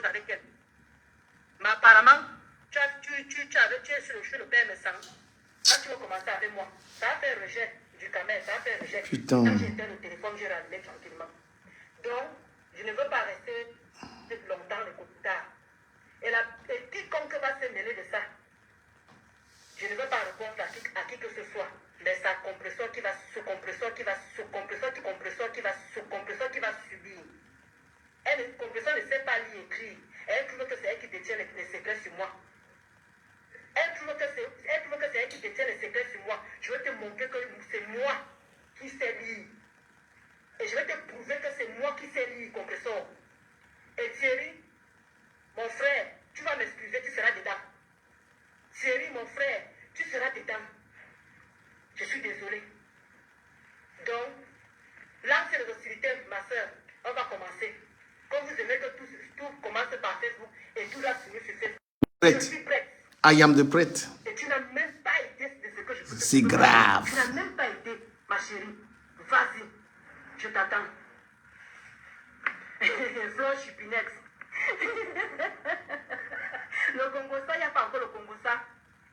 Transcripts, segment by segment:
chose avec elle. Mais apparemment, tu es sur le père Messan. Quand tu vas commencer avec moi, ça a fait rejet du camel, ça a fait rejet. Putain. Quand j'étais au téléphone, j'ai rallumé tranquillement. Donc, je ne veux pas rester longtemps le tard. Et quiconque va se mêler de ça, je ne veux pas répondre à qui que ce soit. Mais sa compresseur qui va subir. Le compresseur ne sait pas lire et écrire. Elle trouve que c'est elle qui détient les secrets sur moi. Elle trouve que c'est elle qui détient les secrets sur moi. Je vais te montrer que c'est moi qui sais lire. Et je vais te prouver que c'est moi qui sais lire, compresseur. Et Thierry, mon frère, tu vas m'excuser, tu seras dedans. Thierry, mon frère, tu seras dedans. Je suis désolé. Donc, là, c'est les hostilités, ma soeur. On va commencer. Comme vous aimez que tout commence par Facebook et tout doit finir sur Facebook. Prête. Je suis prête. I am the prête. Et tu n'as même pas idée de ce que je peux te C'est dire. grave. Tu n'as même pas idée, ma chérie. Vas-y, je t'attends. Flo Chipinex. Le Congo, ça, il n'y a pas encore le Congo, ça.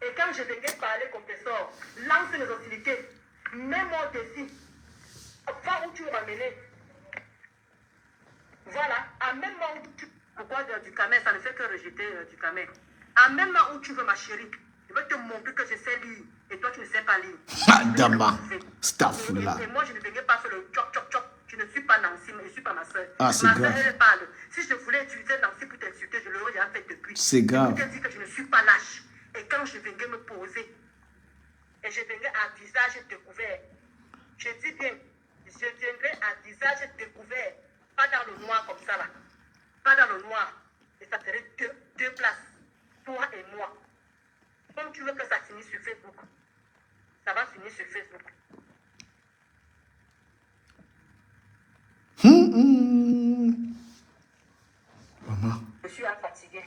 Et quand je viendrai parler compresseur, lance les hostilités. Mets-moi au-dessus. Va où tu veux m'amener. Voilà. Amène-moi où tu veux. Pourquoi du camel, ça ne fait que rejeter du camel. Amène-moi où tu veux, ma chérie. Je vais te montrer que je sais lire. Et toi, tu ne sais pas lire. Madama. Stafoula. Et moi, je ne viens pas faire le chop. Je ne suis pas Nancy, mais je ne suis pas ma soeur. Ah, c'est ma grave. soeur, elle parle. Si je voulais utiliser Nancy pour t'insulter, je l'aurais déjà fait depuis. C'est grave. Je te dis que je ne suis pas lâche. Et quand je viendrai me poser, et je viendrai à visage découvert, je dis bien, je viendrai à visage découvert, pas dans le noir comme ça là. Pas dans le noir. Et ça serait deux places. Toi et moi. Comme tu veux que ça finisse sur Facebook, ça va finir sur Facebook. Maman. Je suis fatigué.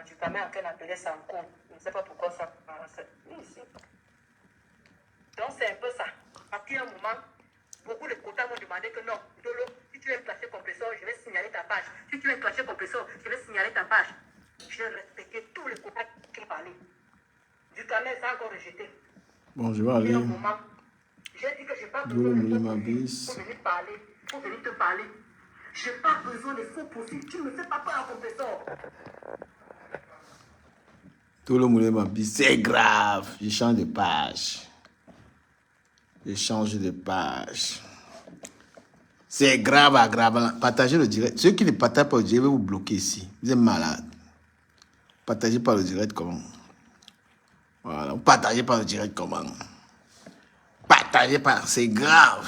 Du caméra qu'elle appelait ça en cours. Je ne sais pas pourquoi ça. Ici. Donc c'est un peu ça. Parce qu'il y a un moment, beaucoup de quotas m'ont demandé que non, Dolo, si tu veux clasher compresseur, je vais signaler ta page. Si tu veux clasher compresseur, je vais signaler ta page. J'ai respecté tous les quotas qui m'ont parlé. Du caméra, ça a encore rejeté. Bon, je vais Il y a un aller. moment, j'ai dit que je n'ai pas Dolo besoin de Moulé faux ma profils bis. pour venir parler, pour venir te parler. Je n'ai pas besoin de faux profils. Tu ne me fais pas peur, compresseur. Dolo Moulé ma bis. C'est grave. Je change de page. Je change de page. C'est grave à grave. Partagez le direct. Ceux qui ne partagent pas le direct, je vais vous bloquer ici. Vous êtes malade. Partagez pas le direct comment? Voilà. Partagez pas le direct comment? Partagez pas. C'est grave.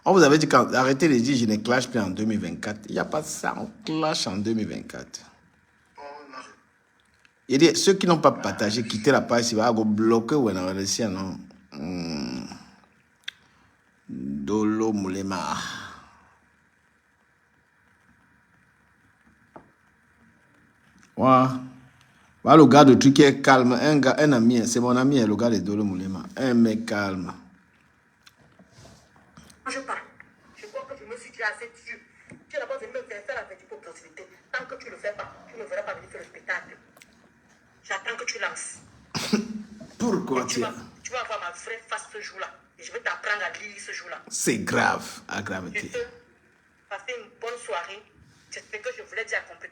On vous avait dit arrêtez de dire je ne clash plus en 2024. Il n'y a pas de ça. On clash en 2024. Il dit ceux qui n'ont pas partagé, quittez la page. Si vous avez bloqué ou on réussi à non. Dolo Moulema. Ouais. Voilà le gars de truc qui est calme. Un ami, c'est mon ami, le gars de Dolo Moulema. Un mec calme. Je pars. Je crois que je me suis dit assez dessus. Tu es d'abord venu me faire la petite opportunité. Tant que tu ne le fais pas, tu ne verras pas venir faire le spectacle. J'attends que tu lances. Pourquoi tu vas avoir ma vraie face ce jour-là. Et je vais t'apprendre à lire ce jour-là. C'est grave, à Je gravité. peux passer une bonne soirée. C'est ce que je voulais dire à compris.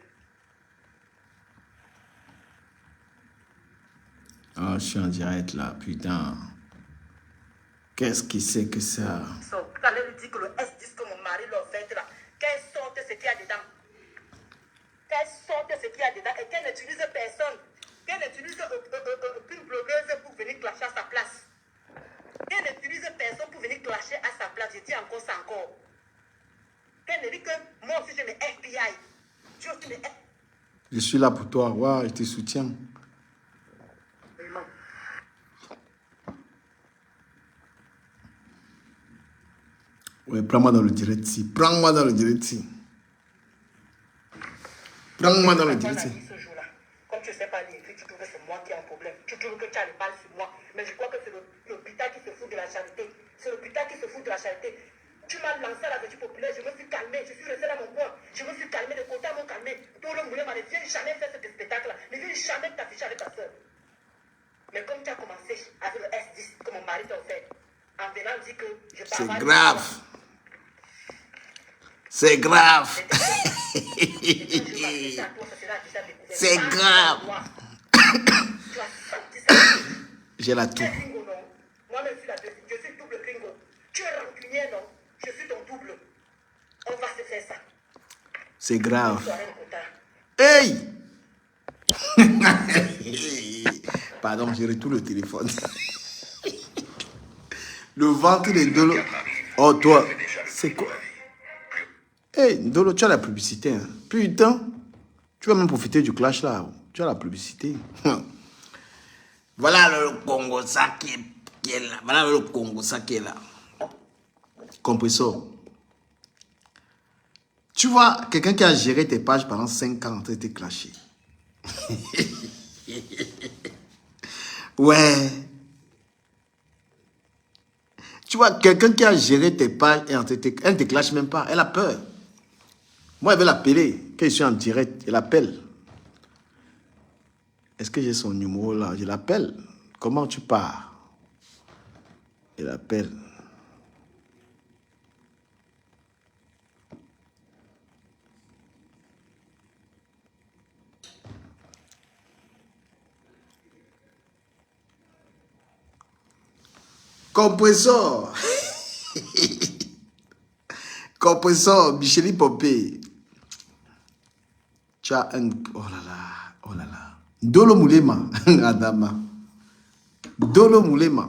Oh, je suis en direct là, putain. Qu'est-ce qui c'est que ça? Vous allez lui dire que le S10 que mon mari leur fait là, qu'elle sorte ce qu'il y a dedans. Qu'elle sorte ce qu'il y a dedans et qu'elle n'utilise personne. Qu'elle n'utilise qu'une blogueuse pour venir clasher à sa place. Qu'elle n'utilise personne pour venir clasher à sa place. Je dis encore ça encore. Qu'elle ne dit que moi aussi j'ai mes FBI. Tu aussi mes FBI. Je suis là pour toi, ouais, je te soutiens. Ouais, prends-moi dans le direct ici. Prends-moi dans le direct ici. Prends-moi dans le direct ici. Ce jour-là, comme tu ne sais pas lire, tu trouves que c'est moi qui ai un problème. Tu trouves que tu as les balles sur moi. Mais je crois que c'est le putain qui se fout de la charité. C'est le putain qui se fout de la charité. Tu m'as lancé à la vertu populaire, je me suis calmé, je suis resté dans mon coin. Je me suis calmé, les quotas m'ont calmé. grave. C'est grave. C'est grave. J'ai la toux. Moi-même, je suis double gringo. Tu es rancunier, non? Je suis ton double. On va se faire ça. C'est grave. Hey! Pardon, j'ai retourné le téléphone. Le ventre de Ndolo. Oh, toi, c'est quoi? Hey, Ndolo, tu as la publicité. Hein. Putain, tu vas même profiter du clash là. Tu as la publicité. Voilà le Congo, ça qui est là. Voilà le Congo, ça qui est là. Compressor. Tu vois, quelqu'un qui a géré tes pages pendant 5 ans, tu été clashé. Ouais. Tu vois, quelqu'un qui a géré tes pages, et elle ne te clash même pas. Elle a peur. Moi, elle veut l'appeler. Quand je suis en direct, elle appelle. Est-ce que j'ai son numéro là? Je l'appelle. Comment tu pars? Elle appelle. Compressor. Compressor, Micheli Popé. Tu as un... Oh là là, oh là là. Dolo Moulema, Adama. Dolo Moulema.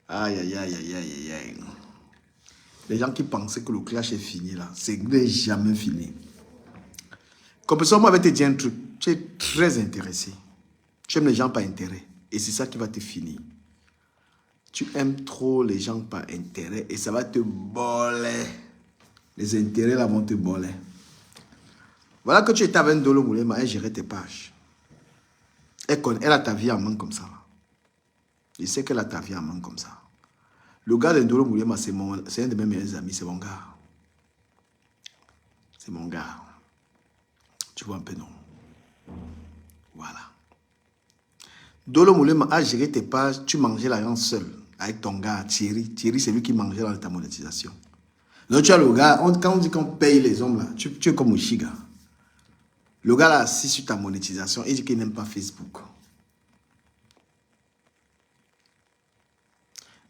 Aïe, aïe, aïe, aïe, aïe, aïe. Les gens qui pensaient que le clash est fini là, c'est jamais fini. Compressor, moi, je vais te dire un truc. Tu es très intéressé. Tu aimes les gens par intérêt. Et c'est ça qui va te finir. Tu aimes trop les gens par intérêt et ça va te boler. Les intérêts là vont te boler. Voilà que tu étais avec Ndolo Moulema, elle gérait tes pages. Elle a ta vie en main comme ça. Je sais qu'elle a ta vie en main comme ça. Le gars de Ndolo Moulema, c'est un de mes meilleurs amis, c'est mon gars. C'est mon gars. Tu vois un peu, non? Voilà. Ndolo Moulema a géré tes pages, tu mangeais l'argent seul. Avec ton gars, Thierry. Thierry, c'est lui qui mangeait dans ta monétisation. Donc, tu as le gars, quand on dit qu'on paye les hommes, là, tu es comme Oshiga. Le gars là, assis sur ta monétisation, il dit qu'il n'aime pas Facebook.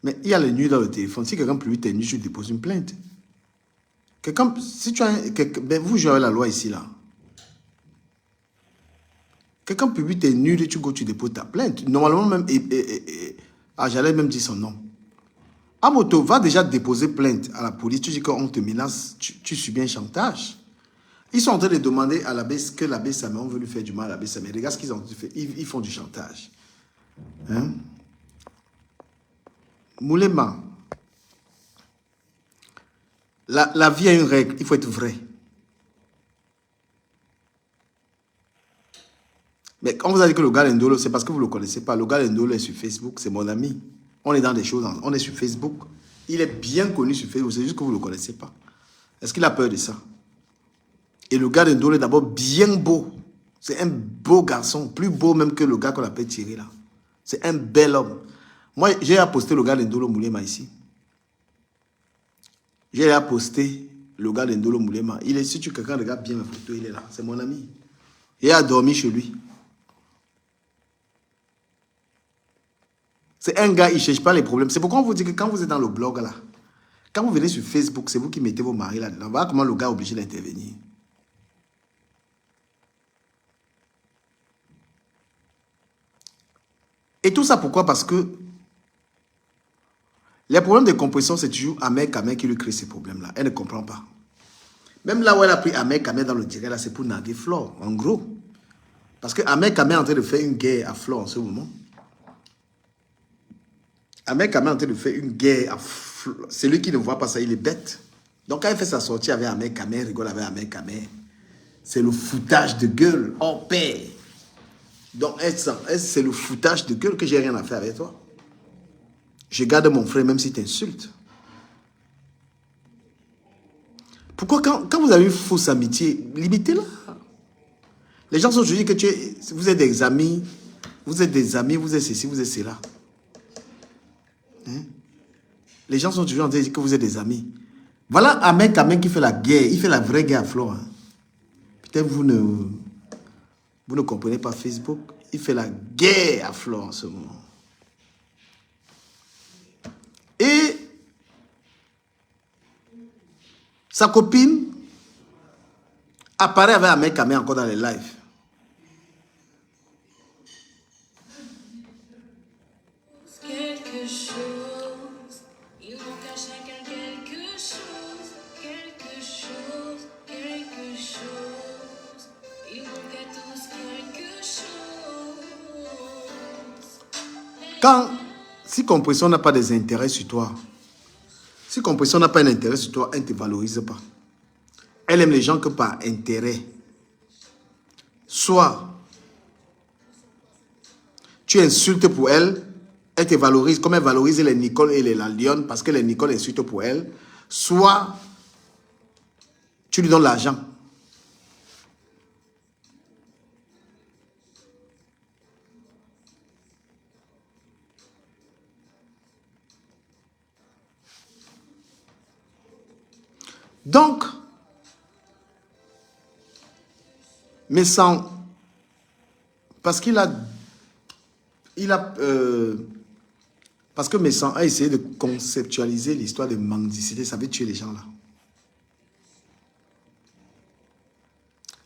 Mais il y a les nuits dans le téléphone. Si quelqu'un publie tes nuits, tu déposes une plainte. Si tu as... Ben, vous jouez la loi ici, là. Quelqu'un publie tes nuits et tu déposes ta plainte. Normalement, même... j'allais même dire son nom. Amoto, va déjà déposer plainte à la police. Tu dis qu'on te menace, tu subis un chantage. Ils sont en train de demander à l'abbé que l'abbé Samé, on veut lui faire du mal à l'abbé Samé. Regarde ce qu'ils ont fait. Ils font du chantage. Hein? Moulema. La vie a une règle. Il faut être vrai. Mais quand vous avez dit que le gars Ndolo, c'est parce que vous ne le connaissez pas. Le gars Ndolo est sur Facebook, c'est mon ami. On est dans des choses, on est sur Facebook. Il est bien connu sur Facebook, c'est juste que vous ne le connaissez pas. Est-ce qu'il a peur de ça? Et le gars Ndolo est d'abord bien beau. C'est un beau garçon, plus beau même que le gars qu'on appelle Thierry là. C'est un bel homme. Moi, j'ai posté le gars Ndolo Moulema ici. J'ai posté le gars Ndolo Moulema. Il est, si tu quelqu'un regarde bien mes photos, il est là. C'est mon ami. Il a dormi chez lui. C'est un gars, il ne cherche pas les problèmes. C'est pourquoi on vous dit que quand vous êtes dans le blog là, quand vous venez sur Facebook, c'est vous qui mettez vos maris là-dedans. Voilà comment le gars est obligé d'intervenir. Et tout ça pourquoi? Parce que les problèmes de compression, c'est toujours Ahmed Kamé qui lui crée ces problèmes-là. Elle ne comprend pas. Même là où elle a pris Ahmed Kamé dans le direct, là, c'est pour narguer Flore, en gros. Parce que Ahmed Kamé est en train de faire une guerre à Flore en ce moment. Ahmed Kamé est en train de faire une guerre à Flore. C'est lui qui ne voit pas ça, il est bête. Donc quand elle fait sa sortie avec Ahmed Kamé, elle rigole avec Ahmed Kamé. C'est le foutage de gueule en paix. Donc c'est le foutage de gueule que j'ai rien à faire avec toi. Je garde mon frère même si tu insultes. Pourquoi quand vous avez une fausse amitié, limitez-la. Les gens sont toujours que vous êtes des amis, vous êtes ceci, vous êtes cela. Hein? Les gens sont toujours en train de dire que vous êtes des amis. Voilà Ahmed Kamé qui fait la guerre. Il fait la vraie guerre à Flore. Hein. Peut-être vous ne comprenez pas Facebook. Il fait la guerre à Flore en ce moment. Et sa copine apparaît avec Ahmed Kamé encore dans les lives. Quelque chose, il manque à chacun quelque chose, il manque à tous quelque chose. Si Compression n'a pas des intérêts sur toi, si Compression n'a pas un intérêt sur toi, elle ne te valorise pas. Elle aime les gens que par intérêt. Soit tu insultes pour elle, elle te valorise comme elle valorise les Nicole et les Lyon parce que les Nicole insultent pour elle. Soit tu lui donnes l'argent. Donc, mais sans, parce qu'il a, parce que Messan a essayé de conceptualiser l'histoire de mendicité, ça veut tuer les gens là.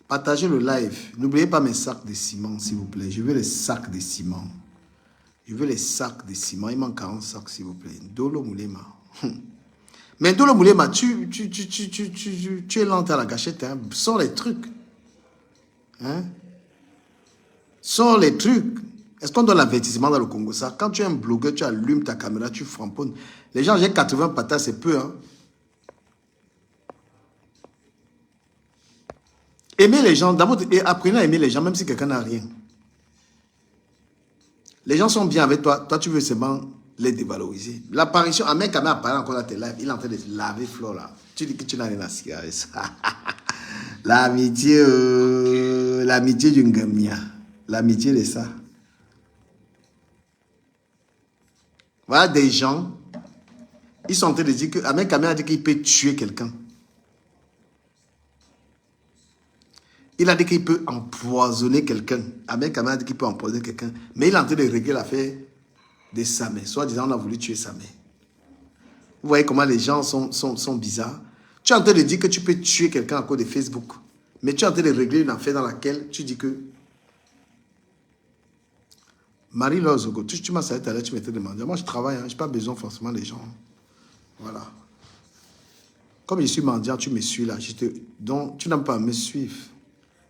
Partagez le live. N'oubliez pas mes sacs de ciment, s'il vous plaît. Je veux les sacs de ciment. Je veux les sacs de ciment. Il manque 40 sacs, s'il vous plaît. Dolo Moulema. Mais Dolo Moulema, tu es lent à la gâchette. Hein? Sors les trucs. Hein? Sors les trucs. Est-ce qu'on donne l'avertissement dans le Congo? Ça, quand tu es un blogueur, tu allumes ta caméra, tu framponnes. Les gens, j'ai 80 patates, c'est peu. Hein? Aimez les gens, d'abord, et apprenez à aimer les gens, même si quelqu'un n'a rien. Les gens sont bien avec toi, toi tu veux seulement les dévaloriser. L'apparition, un mec quand même apparaît encore dans tes lives, il est en train de laver Flo là. Tu dis que tu n'as rien à cirer avec ça. L'amitié, l'amitié du Ngamia. L'amitié de ça. Voilà des gens, ils sont en train de dire que Ahmed Kamé a dit qu'il peut tuer quelqu'un. Il a dit qu'il peut empoisonner quelqu'un. Ahmed Kamé a dit qu'il peut empoisonner quelqu'un. Mais il est en train de régler l'affaire de Samé. Soit disant, on a voulu tuer Samé. Vous voyez comment les gens sont bizarres. Tu es en train de dire que tu peux tuer quelqu'un à cause de Facebook. Mais tu es en train de régler une affaire dans laquelle tu dis que... Marie-Laure Zogo, tu m'as salué tout à l'heure, tu m'étais demandé. Moi, je travaille, hein, je n'ai pas besoin forcément des gens. Voilà. Comme je suis mendiant, tu me suis là. Donc, tu n'as pas à me suivre.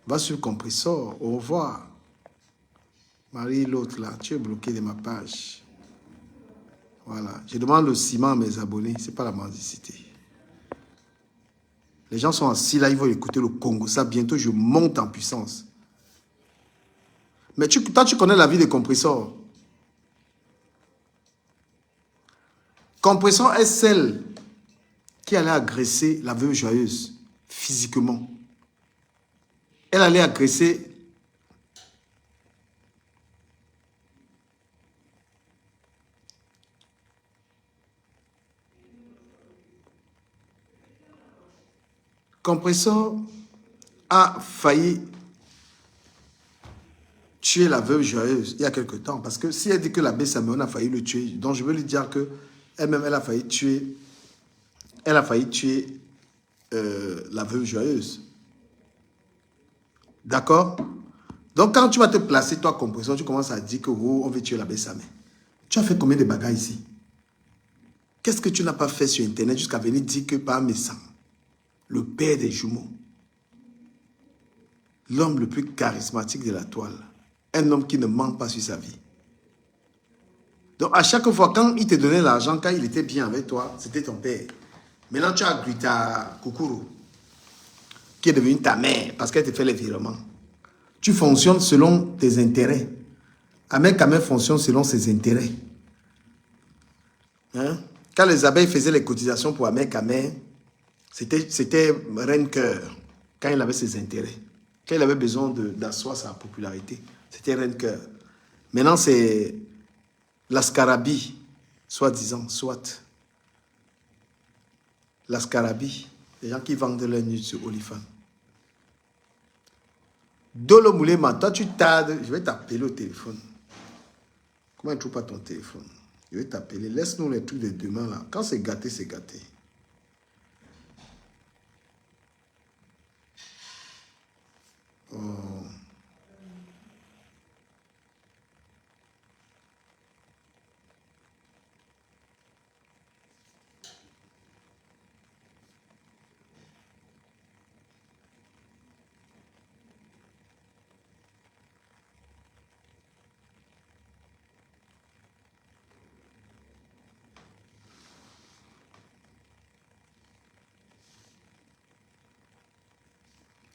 Va sur le compresseur. Au revoir. Marie, l'autre là, tu es bloqué de ma page. Voilà. Je demande le ciment à mes abonnés. Ce n'est pas la mendicité. Les gens sont assis là, ils vont écouter le Congo. Ça, bientôt, je monte en puissance. Mais toi, tu connais la vie des compresseurs. Compresseur est celle qui allait agresser la veuve joyeuse physiquement. Elle allait agresser Compresseur a failli tuer la veuve joyeuse il y a quelque temps. Parce que si elle dit que l'abbé Samuel a failli le tuer, donc je veux lui dire que elle-même, elle a failli tuer la veuve joyeuse. D'accord? Donc, quand tu vas te placer, toi, Compresseur, tu commences à dire que oh, on veut tuer l'abbé Samuel. Tu as fait combien de bagages ici? Qu'est-ce que tu n'as pas fait sur Internet jusqu'à venir dire que par mes sangs, le père des jumeaux, l'homme le plus charismatique de la toile, un homme qui ne ment pas sur sa vie. Donc, à chaque fois, quand il te donnait l'argent, quand il était bien avec toi, c'était ton père. Maintenant, tu as Grita Kukuru, qui est devenue ta mère, parce qu'elle te fait les virements. Tu fonctionnes selon tes intérêts. Ahmed Kamé fonctionne selon ses intérêts. Hein? Quand les abeilles faisaient les cotisations pour Ahmed Kamé, c'était Reine Cœur, quand il avait ses intérêts. Quand il avait besoin d'asseoir sa popularité, c'était Reine Cœur. Maintenant, c'est l'Ascarabie, soi-disant, soit. La Scarabie, les gens qui vendent leur nude sur Olifant. Dolo Moulema, toi tu tardes, je vais t'appeler au téléphone. Comment tu ne trouves pas ton téléphone? Je vais t'appeler, laisse-nous les trucs de demain là. Quand c'est gâté, c'est gâté. Oh.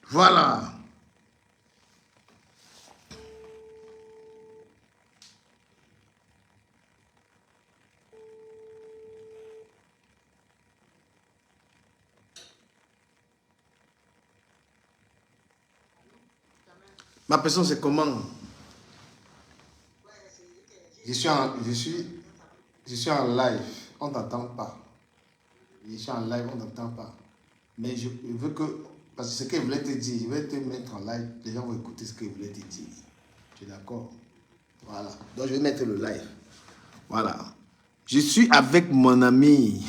Voilà. Ma personne, c'est comment? Je suis en live. On ne t'entend pas. Je suis en live, on ne t'entend pas. Mais je veux que... Parce que ce qu'il voulait te dire, je vais te mettre en live. Les gens vont écouter ce qu'il voulait te dire. Tu es d'accord? Voilà. Donc, je vais mettre le live. Voilà. Je suis avec mon ami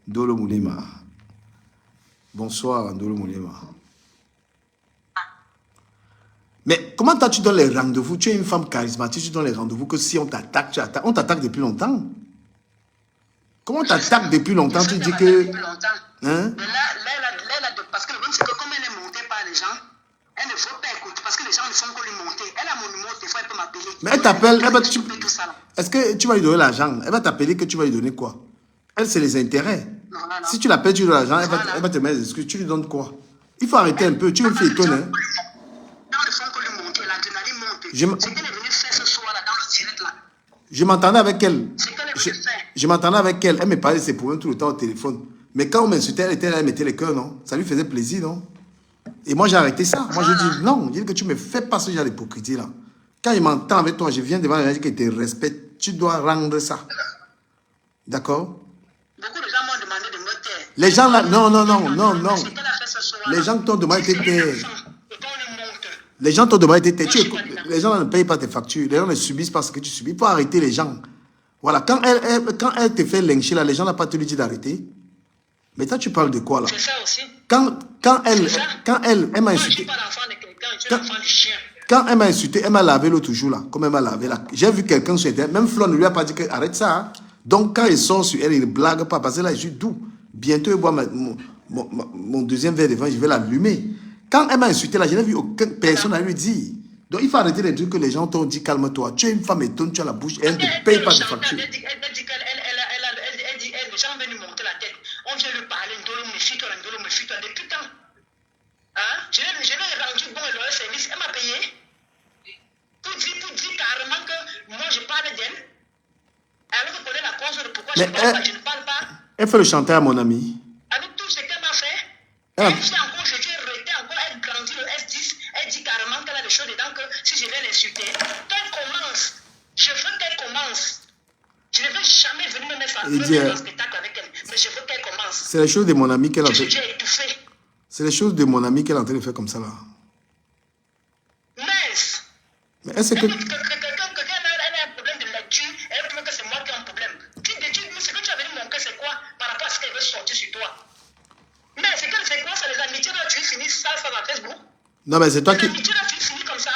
Dolo Moulema. Bonsoir, Dolo Moulema. Mais comment tu donnes les rendez-vous? Tu es une femme charismatique, tu donnes les rendez-vous que si on t'attaque, tu attaques. On t'attaque depuis longtemps. Comment on t'attaque depuis longtemps? Tu dis que... Hein? Mais là, parce que le problème, c'est que comme elle est montée par les gens, elle ne veut pas écouter parce que les gens ne font que lui monter. Elle a mon numéro, des fois, elle peut m'appeler. Mais elle t'appelle, est-ce que tu vas lui donner l'argent? Elle va t'appeler que tu vas lui donner quoi? Elle, c'est les intérêts. Non. Si tu l'appelles, tu lui donnes l'argent, elle va te mettre des excuses. Tu lui donnes quoi? Il faut arrêter un peu. Tu me fais étonner. Hein? C'est qu'elle est venue faire ce soir-là dans le direct là. Je m'entendais avec elle. Je m'entendais avec elle. Elle me parlait de ses problèmes tout le temps au téléphone. Mais quand on m'insultait, elle mettait les cœurs, non? Ça lui faisait plaisir, non? Et moi, j'ai arrêté ça. Moi, j'ai dit non. J'ai dit que tu me fais pas ce genre d'hypocrisie là. Quand il m'entend avec toi, je viens devant les gens qui te respectent. Tu dois rendre ça. D'accord? Beaucoup de gens m'ont demandé de me taire. Les gens là, non. Les gens t'ont demandé de te taire. Les gens t'ont demandé de te taire. Les gens là ne payent pas tes factures. Les gens ne subissent pas ce que tu subis. Il faut arrêter les gens. Voilà. Quand elle te fait lyncher là, les gens n'ont pas te lui dit d'arrêter. Mais toi, tu parles de quoi là? C'est ça aussi. Quand elle m'a insulté. Je suis pas l'enfant de quelqu'un, je suis l'enfant du chien. Quand elle m'a insulté, elle m'a lavé l'autre jour là. Comme elle m'a lavé là. J'ai vu quelqu'un sur Internet. Même Flo ne lui a pas dit que arrête ça. Hein. Donc quand il sort sur elle, il ne blague pas. Parce que là, je suis doux. Bientôt, il boit mon deuxième verre de vin, je vais l'allumer. Quand elle m'a insulté là, je n'ai vu aucune personne à lui dire. Donc il faut arrêter les trucs que les gens t'ont dit, calme-toi. Tu es une femme étonne, tu as la bouche et elle ne te paye pas de facture. Elle dit qu'elle les gens veulent lui monter la tête. On vient lui parler, Ndolo me fuit-toi, depuis quand? Hein? Je l'ai rendu bon et le service, elle m'a payé. Pour dire carrément que moi je parle d'elle. Alors que connaît la cause de pourquoi je ne parle pas. Elle fait le chanteur à mon ami. Avec tout ce qu'elle m'a fait, elle fait encore, je lui ai arrêté encore, elle grandit le S10, elle dit carrément qu'elle a des choses dedans que si je vais l'insulter, qu'elle commence. Je veux qu'elle commence. Je ne vais jamais venir me mettre en spectacle avec elle, mais je veux qu'elle commence. C'est les choses de mon ami qu'elle a fait. J'ai étouffé. C'est les choses de mon ami qu'elle est en train de faire comme ça là. Mais est-ce que... Quelqu'un a un problème de lecture, elle trouve que c'est moi qui ai un problème. Tu dis, ce que tu as venu montrer, c'est quoi par rapport à ce qu'elle veut sortir sur toi? Mais c'est quoi ça, les amitiés là, tu finis ça dans Facebook? Non, mais c'est toi qui... Les amitiés là, tu finis comme ça?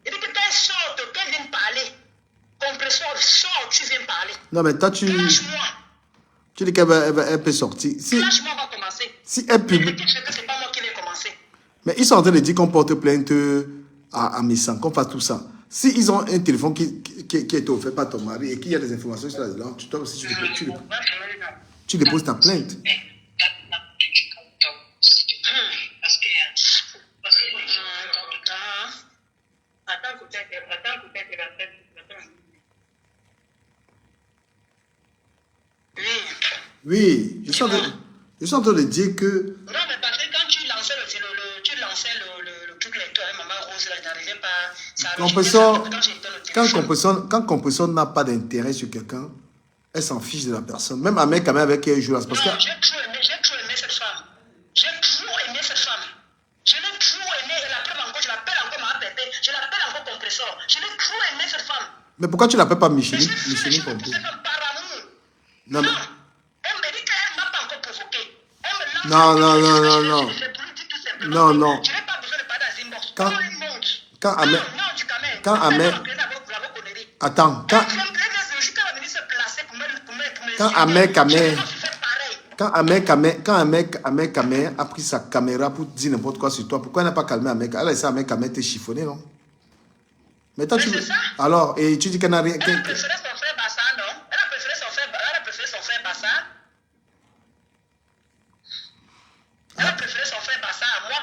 Il dit que qu'elle sorte, qu'elle vienne parler. Compresseur, sort, tu viens parler. Non, mais toi, tu... Lâche-moi. Tu dis qu'elle peut sortir. Si... Lâche-moi, on va commencer. Si elle publie... C'est pas moi qui vais commencer. Mais ils sont en train de dire qu'on porte plainte à Missan, qu'on fasse tout ça. Si ils ont un téléphone qui est offert par ton mari et qu'il y a des informations sur là-dedans, toi aussi tu déposes ta plainte. Oui, je suis en train de dire que... Non, mais parce que quand tu lançais le truc lecteur, maman Rose, là, n'arrivait pas... Quand compresseur n'a pas d'intérêt sur quelqu'un, Elle s'en fiche de la personne. Même un mec quand même avec qui elle joue là. C'est parce que... Non, j'ai toujours aimé cette femme. J'ai toujours aimé cette femme. Je l'ai toujours aimé et la preuve encore, je l'appelle encore ma bébé. Je l'appelle encore compresseur. Je l'ai toujours aimé cette femme. Mais pourquoi tu l'appelles pas Mais Micheline? j'ai fait les Micheline choses pour Pompée. cette femme par amour. Non, mais... Non. Elle me dit qu'elle ne m'a pas encore provoqué. Elle me lance Non, des non, trucs, non, je non, lui non. dis tout simplement Non, que non. je n'ai pas besoin de parler dans inbox. Quand- Comment une montre? Quand Non, Ahmed... non, tu quand même. Quand Ahmed... Attends, quand... Quand Ahmed Kamer a pris sa caméra pour dire n'importe quoi sur toi, pourquoi elle n'a pas calmé Ahmed? Elle a laissé Ahmed Kamer te chiffonner, non? Mais toi, tu... c'est ça. Alors, et tu dis qu'elle n'a rien... Elle a préféré son frère Bassa, non? Elle a préféré son frère Bassa. Elle a préféré son frère Bassa à moi.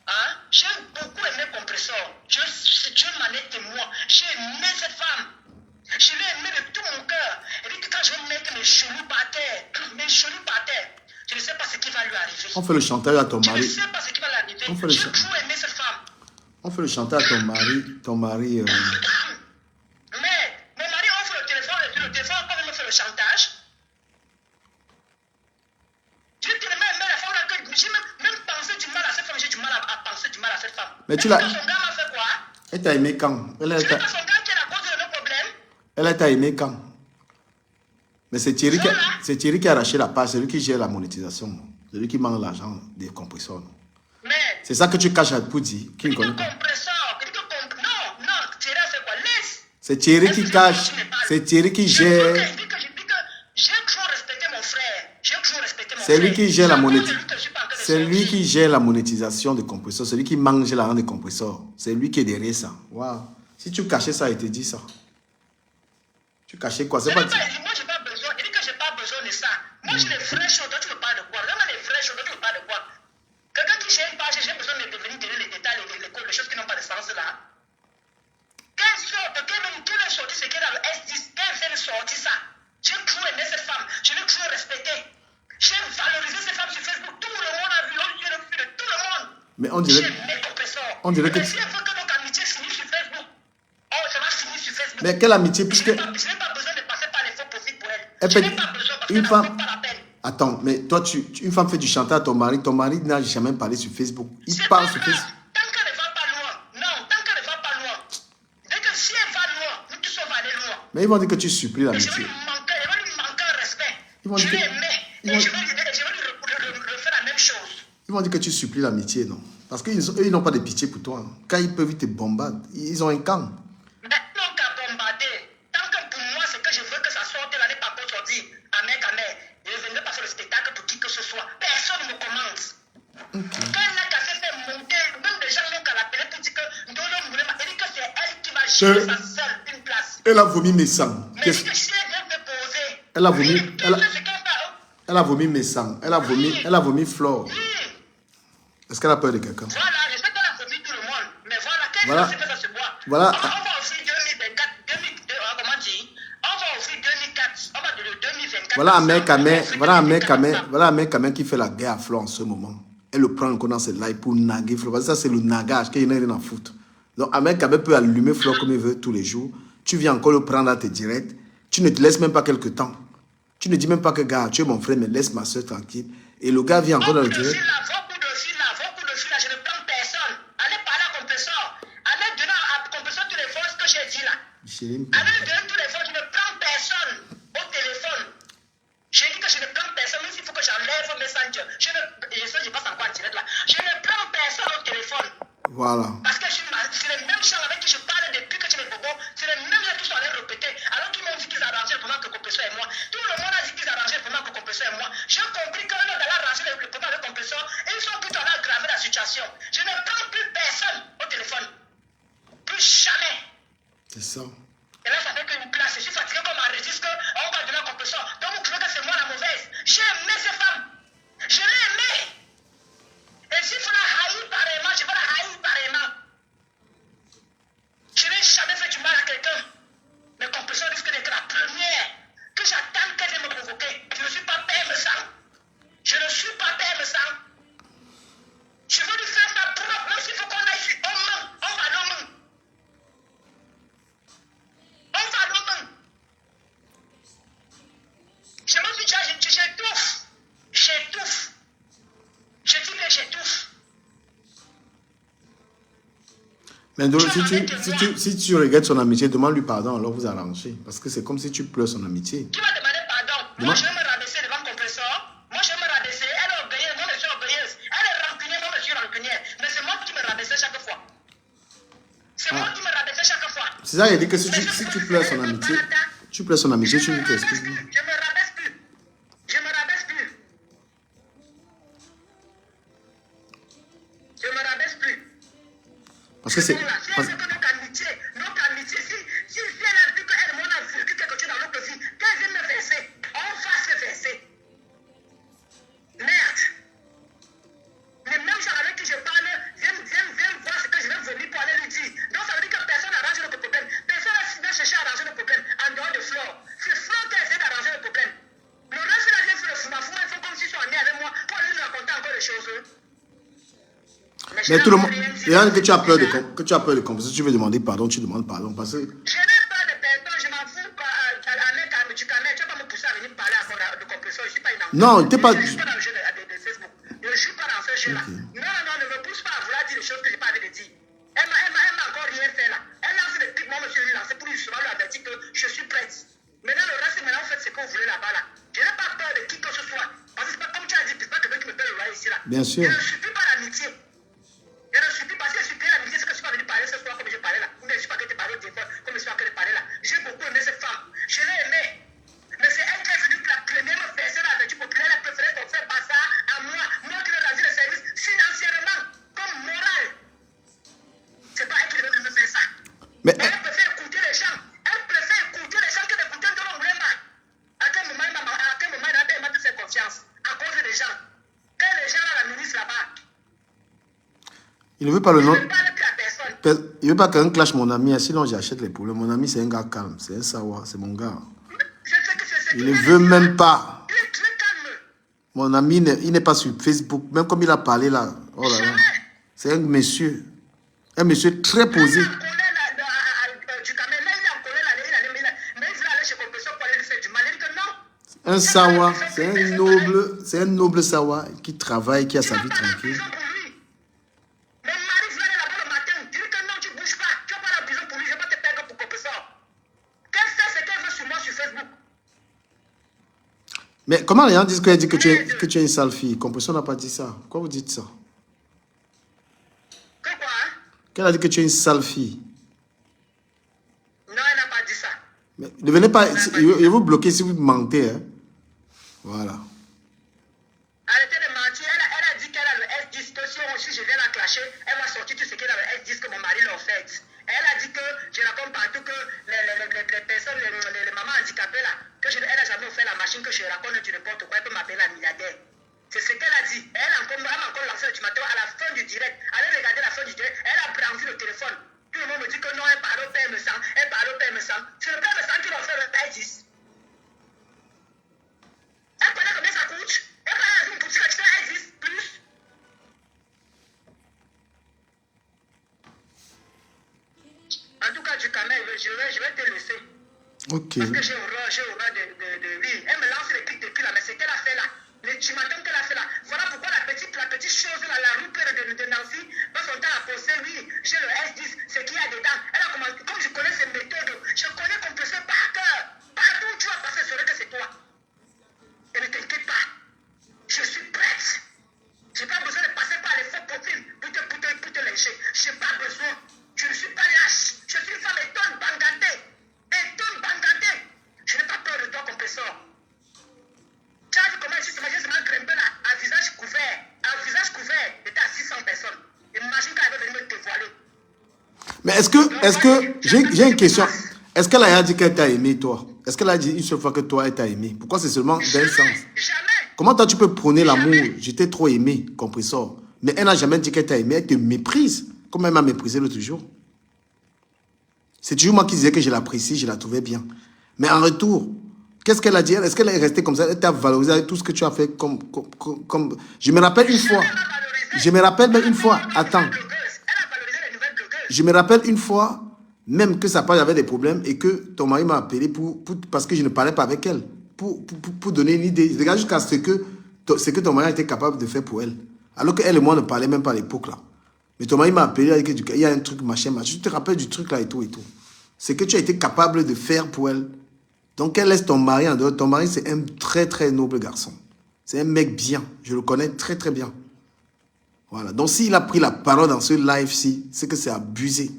Hein? J'ai beaucoup aimé Compressor. Dieu m'en est témoin. J'ai aimé cette femme. Je l'ai aimé de tout mon cœur. Et puis quand je vais mettre mes genoux par terre, je ne sais pas ce qui va lui arriver. On fait le chantage à ton Je ne mari. sais pas ce qui va lui arriver. On fait le J'ai chantage. toujours aimé cette femme. On fait le chantage à ton mari. Ton mari... Mais mon mari offre le téléphone quand il me fait le chantage. J'ai tellement aimé la femme là que j'ai même pensé du mal à cette femme. J'ai du mal à penser du mal à cette femme. Mais tu Est-ce l'as- que son gars m'a fait quoi? Elle t'a aimé quand? Ce n'est pas son gars qui est la cause de nos problèmes. Elle t'a aimé quand? Mais c'est Thierry qui a arraché la page, c'est lui qui gère la monétisation. Non? C'est lui qui mange l'argent des compresseurs. Non? Mais C'est ça que tu caches à Poudi, qui ne connaît pas. Non, Thierry a fait quoi? Laisse. C'est Thierry qui cache, c'est Thierry qui gère. Je dis que j'ai toujours respecté mon frère. J'ai toujours respecté mon C'est frère. lui qui gère la C'est à cause de monétisation. lui que je suis pas en train de C'est lui sortir. qui gère la monétisation des compresseurs, c'est lui qui mange l'argent des compresseurs. C'est lui qui est derrière ça. Wow. Si tu cachais ça, il te dit ça. Tu cachais quoi? C'est pas... Moi, j'ai pas besoin. Il dit que j'ai pas besoin de ça. Moi, j'ai les vraies choses. Toi, tu me parles de quoi? Vraiment, les vraies choses. Toi, tu me parles de quoi? Quelqu'un qui gère une page, j'ai besoin de venir donner les détails, les choses qui n'ont pas de sens là. Quelle est sortie, c'est qu'elle a le S10. Quelle fait sortie ça? J'ai toujours aimé cette femme. Je l'ai toujours respectée. J'ai valorisé cette femme sur Facebook. Tout le monde a vu. J'ai le vu de tout le monde. Mais on dirait... J'ai aimé Compressor. On dirait que... Mais si elle veut que notre amitié finisse sur Facebook, oh, ça va finir sur Facebook. Mais quelle amitié, puisque... Je n'ai pas besoin de passer par les faux profits pour elle. Elle Je fait- n'ai pas besoin parce une qu'elle femme- n'en vaut pas la peine. Attends, mais toi, une femme fait du chantage à ton mari n'a jamais parlé sur Facebook. Il C'est parle pas sur grave. Facebook. Tant qu'elle ne va pas loin. Non, tant qu'elle ne va pas loin. Dès que si elle va loin, nous tous on va aller loin. Mais ils vont dire que tu supplies Et je vais l'amitié. lui manquer un respect. Ils vont Je dire l'ai que- aimé. ils Et vont- je vais lui refaire la même chose. Ils vont dire que tu supplies l'amitié, non? Parce qu'eux, ils n'ont pas de pitié pour toi. Quand ils peuvent, ils te bombardent. Ils ont un camp. Mais non qu'à bombarder. Tant que pour moi, c'est que je veux que ça sorte, elle n'est pas pour sortir. Amen. Je ne viendrai pas faire le spectacle pour qui que ce soit. Personne ne me commande. Quand elle n'a qu'à se faire monter, même des gens n'ont qu'à l'appeler pour dire que elle dit que c'est elle qui va gérer sa seule une place. Elle a vomi mes sangs. Mais dit que si elle vient te poser, Elle a vomi- oui, elle a- tout ce qu'elle fait, Elle a vomi mes sangs. Elle a vomi Flore. oui. Est-ce qu'elle a peur de quelqu'un? Voilà, je sais qu'elle a vomi tout le monde. Mais voilà, qu'elle Voilà. sait que ça se voit. Voilà. On va offrir 2024, comment dire? On va offrir 2004, on va donner 2024. Voilà un mec ensemble. voilà un mec qui fait la guerre à Flore en ce moment. Elle le prend encore dans ses lives pour naguer Flore. Parce que ça, c'est le nagage, qu'il n'y a rien à foutre. Donc, un mec peut allumer Flore comme il veut tous les jours. Tu viens encore le prendre à tes directs. Tu ne te laisses même pas quelque temps. Tu ne dis même pas que, gars, tu es mon frère, mais laisse ma soeur tranquille. Et le gars vient encore dans le direct. Vos coups de fil là, je ne prends personne. Allez parler à Compressor. Allez donner à Compressor tous les forces que j'ai dit là. Chérie, Allez donner tous les forces, je ne prends personne au téléphone. J'ai dit que je ne prends personne, même s'il faut que j'enlève Messenger. Je passe encore en direct là. Je ne prends personne au téléphone. voilà. Parce que c'est les mêmes gens avec qui je parle depuis que tu es bobo. C'est les mêmes gens qui sont allés répéter. Alors qu'ils m'ont dit qu'ils arrangeaient pendant que Compressor et moi. Tout le monde a dit qu'ils arrangeaient pendant que Compressor et moi. J'ai compris que l'on allait arranger le problème avec Compressor et ils sont plutôt allés aggraver la situation. Je ne prends plus personne au téléphone. Plus jamais. C'est ça. Et là, ça fait qu'une place. Je suis fatigué comme un registre. On va donner un Compressor. Donc, vous trouvez que c'est moi la mauvaise. J'ai aimé cette femme. Je l'ai aimée. Et s'il faut la haïr pareillement, je vais la haïr pareillement. Je n'ai jamais fait du mal à quelqu'un. Mais Compressor risque d'être la première que j'attends qu'elle vienne me provoquer. Je ne suis pas père me sang. Je ne suis pas père me sang. Je veux lui faire sa propre, même s'il faut qu'on aille sur on va l'homme. On va l'homme. Je dis que j'étouffe. Mais donc, si tu regrettes son amitié, demande-lui pardon, alors vous arrangez. Parce que c'est comme si tu pleures son amitié. Qui m'a demandé pardon? Moi, je vais me rabaisser devant compresseur. Moi, je vais me rabaisser. Elle est orgueilleuse, moi, je suis orgueilleuse. Elle est rancunière, moi, je suis rancunière. Mais c'est moi qui me rabaissais chaque fois. C'est moi qui me rabaissais chaque fois. C'est ça, il dit que si tu pleures son amitié, tu pleures son amitié, tu lui t'excuses. Je me rabaisse plus. Je me rabaisse plus. Je me rabaisse plus. Parce que c'est... Notre amitié, si elle a vu qu'elle m'en a vécu quelque chose dans notre vie, qu'elle vienne me verser, on va se verser. Merde. Les mêmes gens avec qui je parle, viennent voir ce que je vais venir pour aller lui dire. Donc ça veut dire que personne n'arrange notre problème. Personne n'a cherché à arranger le problème en dehors de Flore. C'est Flore qui a essayé d'arranger le problème. Le reste, là, vient faire le fuma-fuma, ils font comme s'ils sont amis avec moi pour aller nous raconter encore des choses. Mais tout le monde... Et là, que tu as peur de composer, tu veux demander pardon, tu demandes pardon. Parce que... Je n'ai pas de perdon, je m'en fous. Tu ne vas pas me pousser à venir parler de compresseur. Je ne suis pas une enfant. Non, t'es pas... Je ne suis pas dans le jeu de Facebook. Je ne suis pas dans ce jeu-là. Okay. Non, ne me pousse pas à vouloir dire des choses que je n'ai pas envie de dire. Elle m'a encore rien fait là. Elle lance des pics, moi, monsieur, lui lancer pour lui justement lui avertir que je suis prête. Maintenant, le reste, maintenant, vous faites ce que vous voulez là-bas là. Je n'ai pas peur de qui que ce soit. Parce que c'est pas comme tu as dit, c'est pas quelqu'un qui me paie le loyer ici là. Bien sûr. Je ne suis pas l'amitié. Je ne suis plus parce que je suis bien l'amitié, c'est que je suis pas venu parler ce soir comme je parlais là. Ou bien je suis pas que tu parlais au téléphone comme je suis pas que tu parlais là. J'ai beaucoup aimé cette femme. Je l'ai aimée. Mais c'est elle qui est venue la première me faire ça avec du populaire. Elle a préféré qu'on fait pas ça à moi. Moi qui l'ai rendu le service financièrement, comme moral. C'est pas elle qui devait me faire ça. Mais... Elle préfère écouter les gens. Elle préfère écouter les gens que d'écouter de l'homme. À quel moment elle m'a fait confiance? À cause des gens. Quand les gens la ministre là-bas. Il ne veut pas le nom. Je ne parle plus à personne. Il ne veut pas qu'un clash mon ami, sinon j'achète les problèmes. Mon ami, c'est un gars calme, c'est un savoir, c'est mon gars. Il ne veut même pas. Il est très calme. Mon ami, il n'est pas sur Facebook. Même comme il a parlé là. Oh là là. C'est un monsieur. Un monsieur très posé. Un sawa, c'est un noble sawa qui travaille, qui a sa vie tranquille. Mais comment les gens disent qu'elle dit que tu es une sale fille? Compression n'a pas dit ça. Pourquoi vous dites ça? Qu'elle a dit que tu es une sale fille. Non, elle n'a pas dit ça. Mais ne venez pas... Je vais vous bloquer si vous mentez. Hein. Voilà. Arrêtez de mentir. Elle a dit qu'elle a le S10. Que si je viens la clasher, elle va sortir tout ce qu'il a le S10 que mon mari l'a fait. Elle a dit que je raconte partout que les personnes, les mamans handicapées là, elle n'a jamais fait la machine que je raconte du n'importe quoi, elle peut m'appeler la milliardaire. C'est ce qu'elle a dit. Elle m'a encore lancé le ultimatum à la fin du direct. Allez regarder la fin du direct. Elle a branché le téléphone. Tout le monde me dit que non, elle parle au père me sang. Elle parle au père me sang. C'est le père me sang qui va faire le taille 10. Elle connaît combien ça coûte. Elle parle à une boutique qui fait 10 plus. En tout cas, du camel, je vais te laisser. Ok. Parce que j'ai horreur de oui. Elle me lance les clics depuis là, mais c'est qu'elle a fait là. L'ultimatum qu'elle a fait là. Voilà pourquoi la petite chose là, la rupture de Nancy, dans son temps à poster, oui, j'ai le S10, ce qu'il y a dedans. Elle a commencé, comme je connais ces méthodes, je connais qu'on peut faire par cœur. Partout où tu vas passer, c'est vrai que c'est toi. Et ne t'inquiète pas. Je suis prête. Je n'ai pas besoin de passer par les faux profils pour te lyncher. Je n'ai pas besoin. Je ne suis pas lâche. Je suis une femme étonne, bangantée. Je n'ai pas peur de toi, compresseur. Tu as vu comment je suis grimpé là, à visage couvert, j'étais à 600 personnes. Imagine quand elle va venir me dévoiler. Mais est-ce que j'ai une question. Est-ce qu'elle a dit qu'elle t'a aimé, toi? Est-ce qu'elle a dit une seule fois que toi, elle t'a aimé? Pourquoi c'est seulement d'un sens? Jamais. Comment toi, tu peux prôner l'amour? J'étais trop aimé, compresseur. Mais elle n'a jamais dit qu'elle t'a aimé, elle te méprise. Comme elle m'a méprisé l'autre jour. C'est toujours moi qui disais que je l'apprécie, je la trouvais bien. Mais en retour, qu'est-ce qu'elle a dit? Est-ce qu'elle est restée comme ça? Elle t'a valorisé avec tout ce que tu as fait comme... Je me rappelle une fois. Je me rappelle même une fois. Attends. Je me rappelle une fois, même que sa page avait des problèmes et que ton mari m'a appelé parce que je ne parlais pas avec elle. Pour donner une idée. Regarde jusqu'à ce que ton mari a été capable de faire pour elle. Alors qu'elle et moi ne parlaient même pas à l'époque là. Mais ton mari m'a appelé, il a dit qu'il y a un truc, machin. Tu te rappelles du truc là et tout et tout. C'est que tu as été capable de faire pour elle. Donc elle laisse ton mari en dehors. Ton mari, c'est un très très noble garçon. C'est un mec bien. Je le connais très très bien. Voilà. Donc s'il a pris la parole dans ce live-ci, c'est que c'est abusé.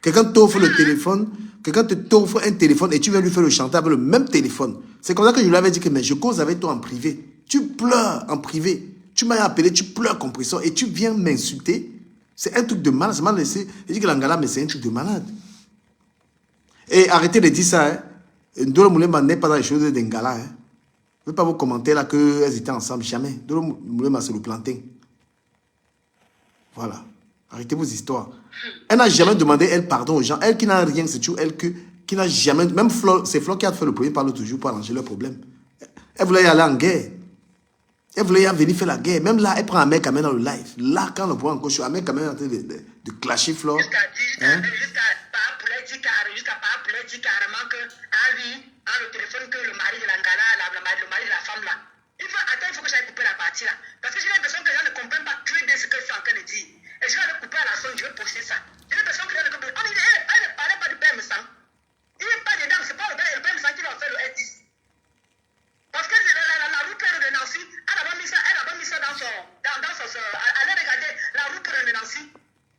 Quelqu'un t'offre le téléphone, quelqu'un t'offre un téléphone et tu viens lui faire le chantage avec le même téléphone. C'est comme ça que je lui avais dit que mais je cause avec toi en privé. Tu pleures en privé. Tu m'as appelé, tu pleures compresseur et tu viens m'insulter. C'est un truc de malade. Ça m'a laissé. Je dis que l'angala, mais c'est un truc de malade. Et arrêtez de dire ça. Ndolo Moulema n'est pas dans les choses d'Engala. Je ne vais pas vous commenter là qu'elles étaient ensemble. Jamais. Ndolo Moulema, c'est le plantain. Voilà. Arrêtez vos histoires. Elle n'a jamais demandé elle pardon aux gens. Elle qui n'a rien, c'est toujours elle qui n'a jamais... Même Flo, c'est Flo qui a fait le premier, parle toujours pour arranger leurs problèmes. Elle voulait y aller en guerre. Elle voulait y venir faire la guerre. Même là, elle prend un mec quand même dans le live. Là, quand on prend encore chaud, un mec quand même en train de clasher Flo. Jusqu'à pas dire carrément que Ali a le téléphone que le mari de l'Angala, le mari de la femme là. Il faut que j'aille couper la partie là. Parce que j'ai l'impression que les gens ne comprennent pas très bien ce que je suis en train de dire. Et je vais le couper à la sonde, je vais poster ça. J'ai l'impression que les gens ne comprennent pas. Elle ne parlait pas du PM100. Il n'est pas dedans, c'est pas le PM100 qui va faire le S10. Parce que la roupeur de Nancy, elle a mis ça dans son... Allez regarder la roupeur de Nancy.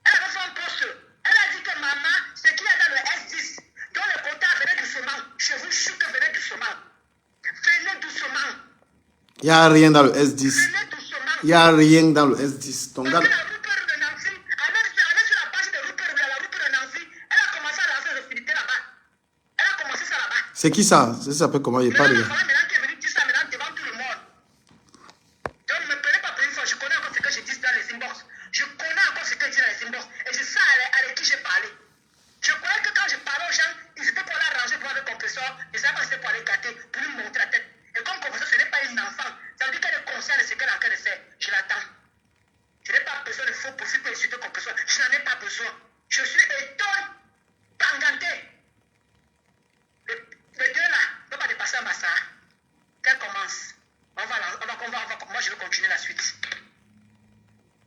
Elle a fait un post. Elle a dit que maman, ce qu'il y a dans le S10, dont le compteur venait doucement. Je vous jure que venait doucement. Venez doucement. Il n'y a rien dans le S10. Venez doucement. Il n'y a rien dans le S10. Ton gars... Parce que la roupeur de Nancy, allez sur la page de la roupeur de Nancy, elle a commencé à lancer les hostilités là-bas. Elle a commencé ça là-bas. C'est qui ça? Ça s'appelle comment? Il n'y a pas de... Maintenant, tu es venu dire ça maintenant devant tout le monde. Donc, ne me prenez pas pour une fois. Je connais encore ce que je dis dans les inbox. Je connais encore ce que je dis dans les inbox. Et je sais avec qui j'ai parlé. Je croyais que quand je parlais aux gens, ils étaient pour aller arranger pour le compresseur. Je ne savais pas si c'était pour aller gâter, pour lui montrer la tête. Et comme compresseur, ce n'est pas une enfant. Ça veut dire qu'elle est consciente de ce qu'elle est en train de faire. Je l'attends. Je n'ai pas besoin de faux profils pour insulter le compresseur. Je n'en ai pas besoin. Je suis étonné, tanganté. Le deux là, ne peut pas dépasser un bassa. Qu'elle commence. Moi, je vais continuer la suite.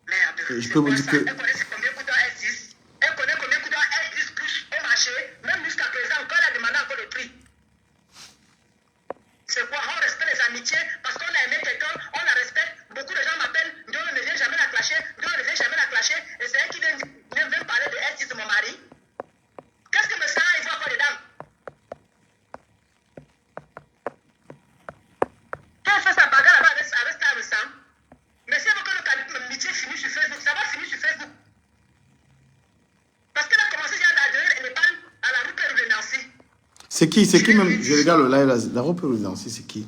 Merde. Je peux vous dire que... Elle connaît combien coûte un S10. Elle connaît combien coûte un S10 plus au marché. Même jusqu'à présent, encore elle a demandé encore le prix. C'est quoi? On respecte les amitiés parce qu'on a aimé quelqu'un, on la respecte. Beaucoup de gens m'appellent, Dieu ne vient jamais la clasher, Dieu ne vient jamais la clasher. Et c'est elle qui vient parler de S10 de mon mari. Qu'est-ce que me sert il faut encore dedans? Qu'elle fait sa bagarre là-bas avec Star Sam. Mais si elle veut que le métier finisse sur Facebook, ça va finir sur Facebook. Parce qu'elle a commencé déjà à donner les balles à la roupeur de Nancy. C'est qui même? Je regarde le live là. La roupeur de Nancy, c'est qui?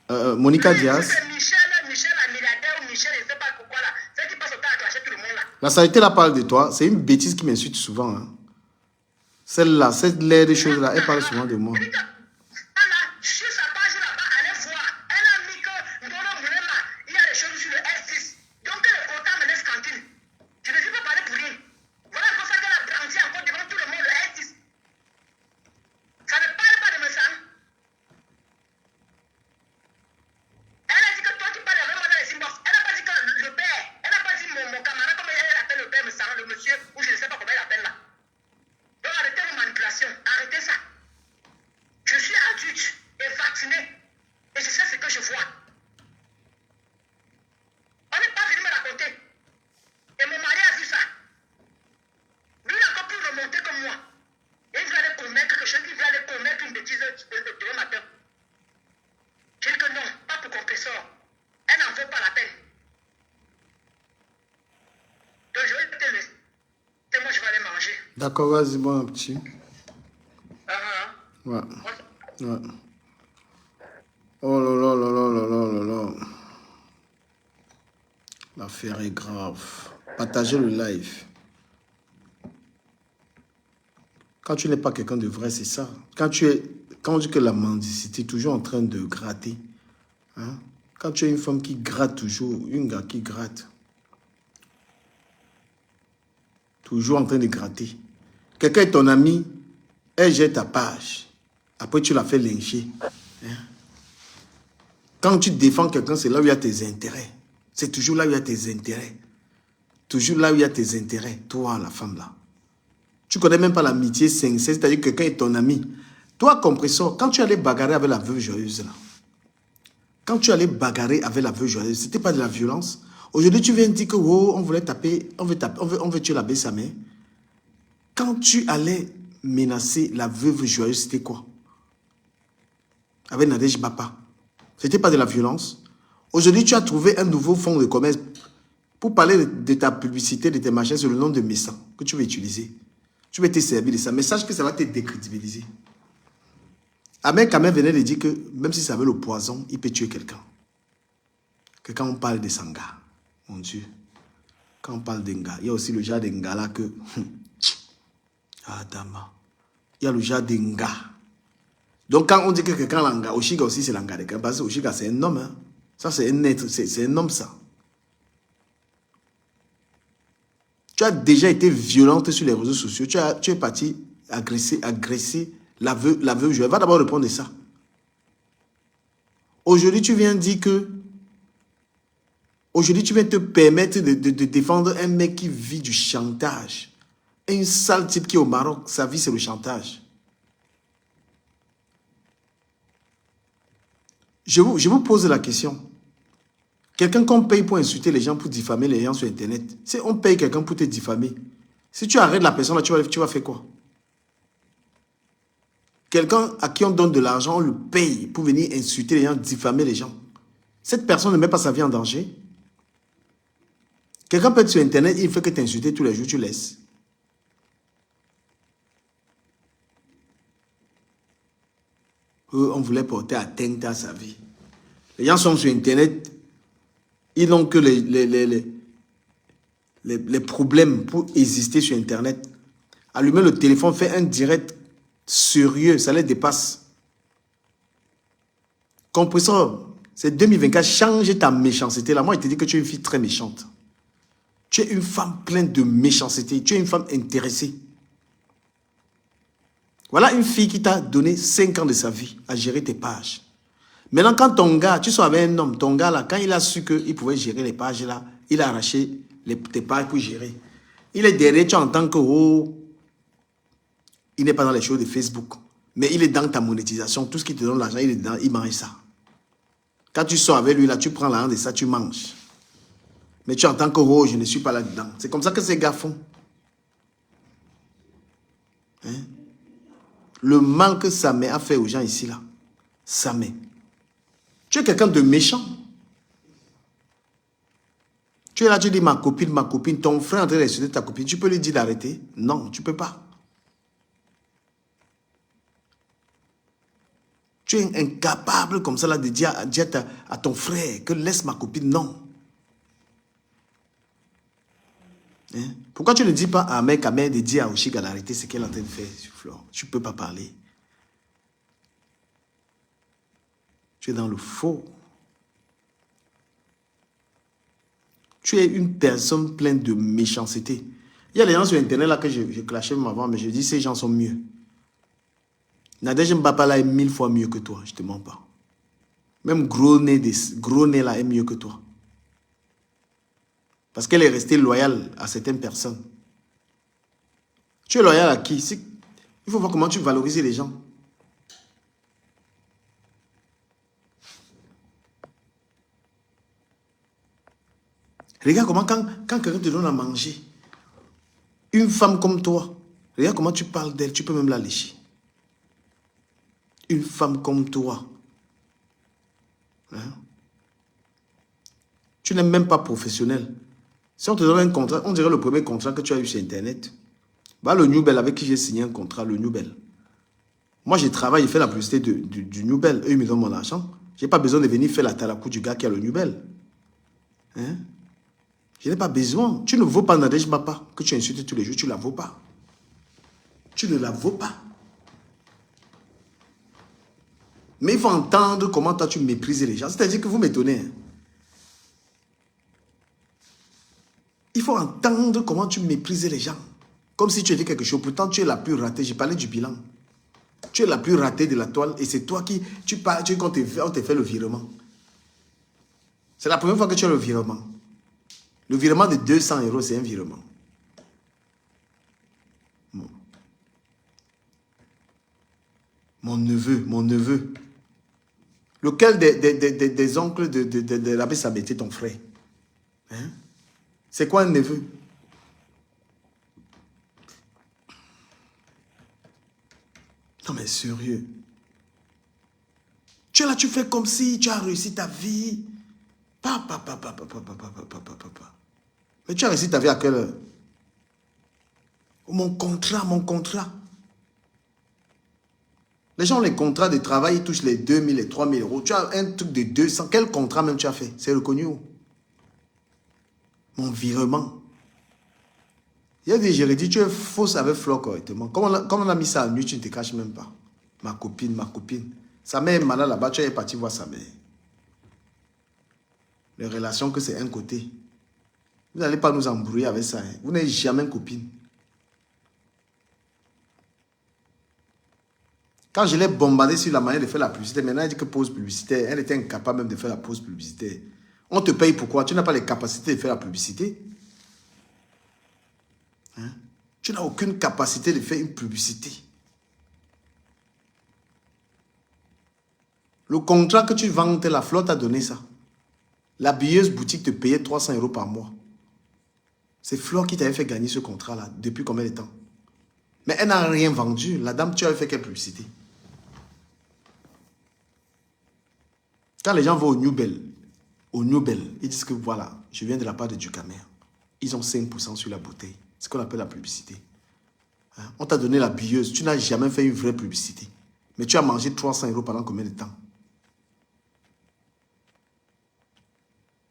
Monica Diaz. C'est Michel, la milliardaire ou Michel, je ne sais pas pourquoi là. C'est qui passe au temps à clasher tout le monde là. La saleté là parle de toi. C'est une bêtise qui m'insulte souvent. Hein. Celle-là, cette l'air des choses là, elle parle souvent de moi. Sur sa page là-bas, allez voir. Elle a mis que Ndolo Moulema, il y a des choses sur le S10. Donc que le comptable me laisse tranquille. Je ne suis pas parler pour rien. Voilà pour ça qu'elle a brandi encore devant tout le monde le S10. Ça ne parle pas de me sang. Elle a dit que toi tu parles vraiment dans les inbox. Elle n'a pas dit que le père. Elle n'a pas dit mon camarade comme elle appelle le père me sang, le monsieur, ou je ne sais pas comment elle appelle là. Donc arrêtez vos manipulations. Arrêtez ça. Je suis adulte et vacciné. Et je sais ce que je vois. On n'est pas venu me raconter. Et mon mari a vu ça. Lui, il a encore pu remonter comme moi. Et il voulait aller convaincre quelque chose. Il voulait aller convaincre une bêtise demain matin. J'ai dit que non, pas pour compresseur. Elle n'en vaut pas la peine. Donc je vais te laisser. Et moi, je vais aller manger. D'accord, vas-y, bon petit. Ouais. Ouais. Oh là là là là là là là là. L'affaire est grave. Partagez le live. Quand tu n'es pas quelqu'un de vrai, c'est ça. Quand on dit que la mendicité est toujours en train de gratter. Hein? Quand tu es une femme qui gratte toujours, une gars qui gratte. Toujours en train de gratter. Quelqu'un est ton ami, elle jette ta page. Après, tu la fais lyncher. Hein? Quand tu défends quelqu'un, c'est là où il y a tes intérêts. C'est toujours là où il y a tes intérêts. Toujours là où il y a tes intérêts, toi, la femme là. Tu ne connais même pas l'amitié sincère, c'est-à-dire que quelqu'un est ton ami. Toi, compresseur, quand tu allais bagarrer avec la veuve joyeuse là, quand tu allais bagarrer avec la veuve joyeuse, c'était pas de la violence. Aujourd'hui, tu viens dire que oh, on voulait taper, on veut tuer la sa mère. Quand tu allais menacer la veuve joyeuse, c'était quoi? Avec Nadège Bapa. C'était pas de la violence. Aujourd'hui, tu as trouvé un nouveau fonds de commerce pour parler de ta publicité, de tes machins sur le nom de Messa que tu veux utiliser. Tu veux te servir de ça. Mais sache que ça va te décrédibiliser. Ahmed Kamel venait de dire que même si ça avait le poison, il peut tuer quelqu'un. Que quand on parle de Sanga, mon Dieu, quand on parle d'Enga, il y a aussi le genre d'Enga là que... Ah, dama. Il y a le genre d'Enga. Donc quand on dit que quelqu'un l'Anga, Oshiga aussi c'est l'Anga de quelqu'un. Parce que Oshiga c'est un homme. Hein. Ça c'est un être, c'est un homme ça. Tu as déjà été violente sur les réseaux sociaux. Tu es parti agresser la veuve joyeuse. Va d'abord répondre à ça. Aujourd'hui, tu viens dire que... Aujourd'hui, tu viens te permettre de défendre un mec qui vit du chantage. Un sale type qui est au Maroc, sa vie c'est le chantage. Je vous pose la question. Quelqu'un qu'on paye pour insulter les gens, pour diffamer les gens sur Internet. Si on paye quelqu'un pour te diffamer, si tu arrêtes la personne là, tu vas faire quoi? Quelqu'un à qui on donne de l'argent, on le paye pour venir insulter les gens, diffamer les gens. Cette personne ne met pas sa vie en danger. Quelqu'un peut être sur Internet, il fait que t'insulter tous les jours, tu laisses. On voulait porter atteinte à sa vie. Les gens sont sur Internet, ils n'ont que les problèmes pour exister sur Internet. Allumer le téléphone, faire un direct sérieux, ça les dépasse. Compresseur, c'est 2024, change ta méchanceté. Là, moi, je te dis que tu es une fille très méchante. Tu es une femme pleine de méchanceté. Tu es une femme intéressée. Voilà une fille qui t'a donné 5 ans de sa vie à gérer tes pages. Maintenant, quand ton gars, tu sois avec un homme, ton gars là, quand il a su qu'il pouvait gérer les pages là, il a arraché tes pages pour gérer. Il est derrière, tu entends que, oh, il n'est pas dans les choses de Facebook, mais il est dans ta monétisation. Tout ce qui te donne l'argent, il est dedans, il mange ça. Quand tu sors avec lui là, tu prends l'argent de ça, tu manges. Mais tu entends que, oh, je ne suis pas là-dedans. C'est comme ça que ces gars font. Hein? Le mal que Samé a fait aux gens ici, là. Samé. Tu es quelqu'un de méchant. Tu es là, tu dis ma copine, ton frère est en train d'insulter ta copine. Tu peux lui dire d'arrêter? Non, tu ne peux pas. Tu es incapable comme ça là, de dire à ton frère que laisse ma copine. Non. Hein? Pourquoi tu ne dis pas à Ahmed Kamel de dire à Oshiga d'arrêter ce qu'elle est en train de faire sur Flore? Tu ne peux pas parler. Tu es dans le faux. Tu es une personne pleine de méchanceté. Il y a des gens sur Internet là que je clashais même avant, mais je dis ces gens sont mieux. Nadège Mbapa là est 1000 fois mieux que toi, je ne te mens pas. Même gros nez là est mieux que toi. Parce qu'elle est restée loyale à certaines personnes. Tu es loyal à qui? Il faut voir comment tu valorises les gens. Regarde comment quand quelqu'un te donne à manger, une femme comme toi, regarde comment tu parles d'elle, tu peux même la lécher. Une femme comme toi. Hein? Tu n'es même pas professionnel. Si on te donne un contrat, on dirait le premier contrat que tu as eu sur Internet. Bah, le New Bell avec qui j'ai signé un contrat, le New Bell. Moi, je travaille, je fais la publicité du New Bell. Eux, ils me donnent mon argent. Je n'ai pas besoin de venir faire la talakou du gars qui a le New Bell. Hein? Je n'ai pas besoin. Tu ne vaux pas Nadège Bapa, que tu insultes tous les jours, tu ne la vaux pas. Tu ne la vaux pas. Mais il faut entendre comment toi tu méprises les gens. C'est-à-dire que vous m'étonnez. Hein? Il faut entendre comment tu méprises les gens. Comme si tu étais quelque chose. Pourtant, tu es la plus ratée. J'ai parlé du bilan. Tu es la plus ratée de la toile. Et c'est toi qui... Tu parles, on te fait le virement. C'est la première fois que tu as le virement. Le virement de 200 euros, c'est un virement. Bon. Mon neveu. Lequel des oncles de l'abbé Sabété, ton frère? Hein? C'est quoi un neveu? Non mais sérieux. Tu es là, tu fais comme si tu as réussi ta vie. Mais tu as réussi ta vie à quelle heure? Mon contrat. Les gens ont les contrats de travail, ils touchent les 2000, les 3000 euros. Tu as un truc de 200. Quel contrat même tu as fait? C'est reconnu où? Mon virement. Il a dit, j'ai dit, tu es fausse avec Flo correctement. Comme on a mis ça à nu, tu ne te caches même pas. Ma copine. Sa mère est malade là-bas, tu es parti voir sa mère. Les relations que c'est un côté. Vous n'allez pas nous embrouiller avec ça. Hein. Vous n'êtes jamais copine. Quand je l'ai bombardé sur la manière de faire la publicité, maintenant elle dit que pause publicitaire, elle était incapable même de faire la pause publicitaire. On te paye pourquoi? Tu n'as pas les capacités de faire la publicité. Hein? Tu n'as aucune capacité de faire une publicité. Le contrat que tu vends, la flotte a donné ça. La billeuse boutique te payait 300 euros par mois. C'est Flore qui t'avait fait gagner ce contrat-là. Depuis combien de temps? Mais elle n'a rien vendu. La dame, tu avais fait quelle publicité? Quand les gens vont au New Bell, ils disent que voilà, je viens de la part de Ducamer. Ils ont 5% sur la bouteille. C'est ce qu'on appelle la publicité. Hein? On t'a donné la billeuse. Tu n'as jamais fait une vraie publicité. Mais tu as mangé 300 euros pendant combien de temps?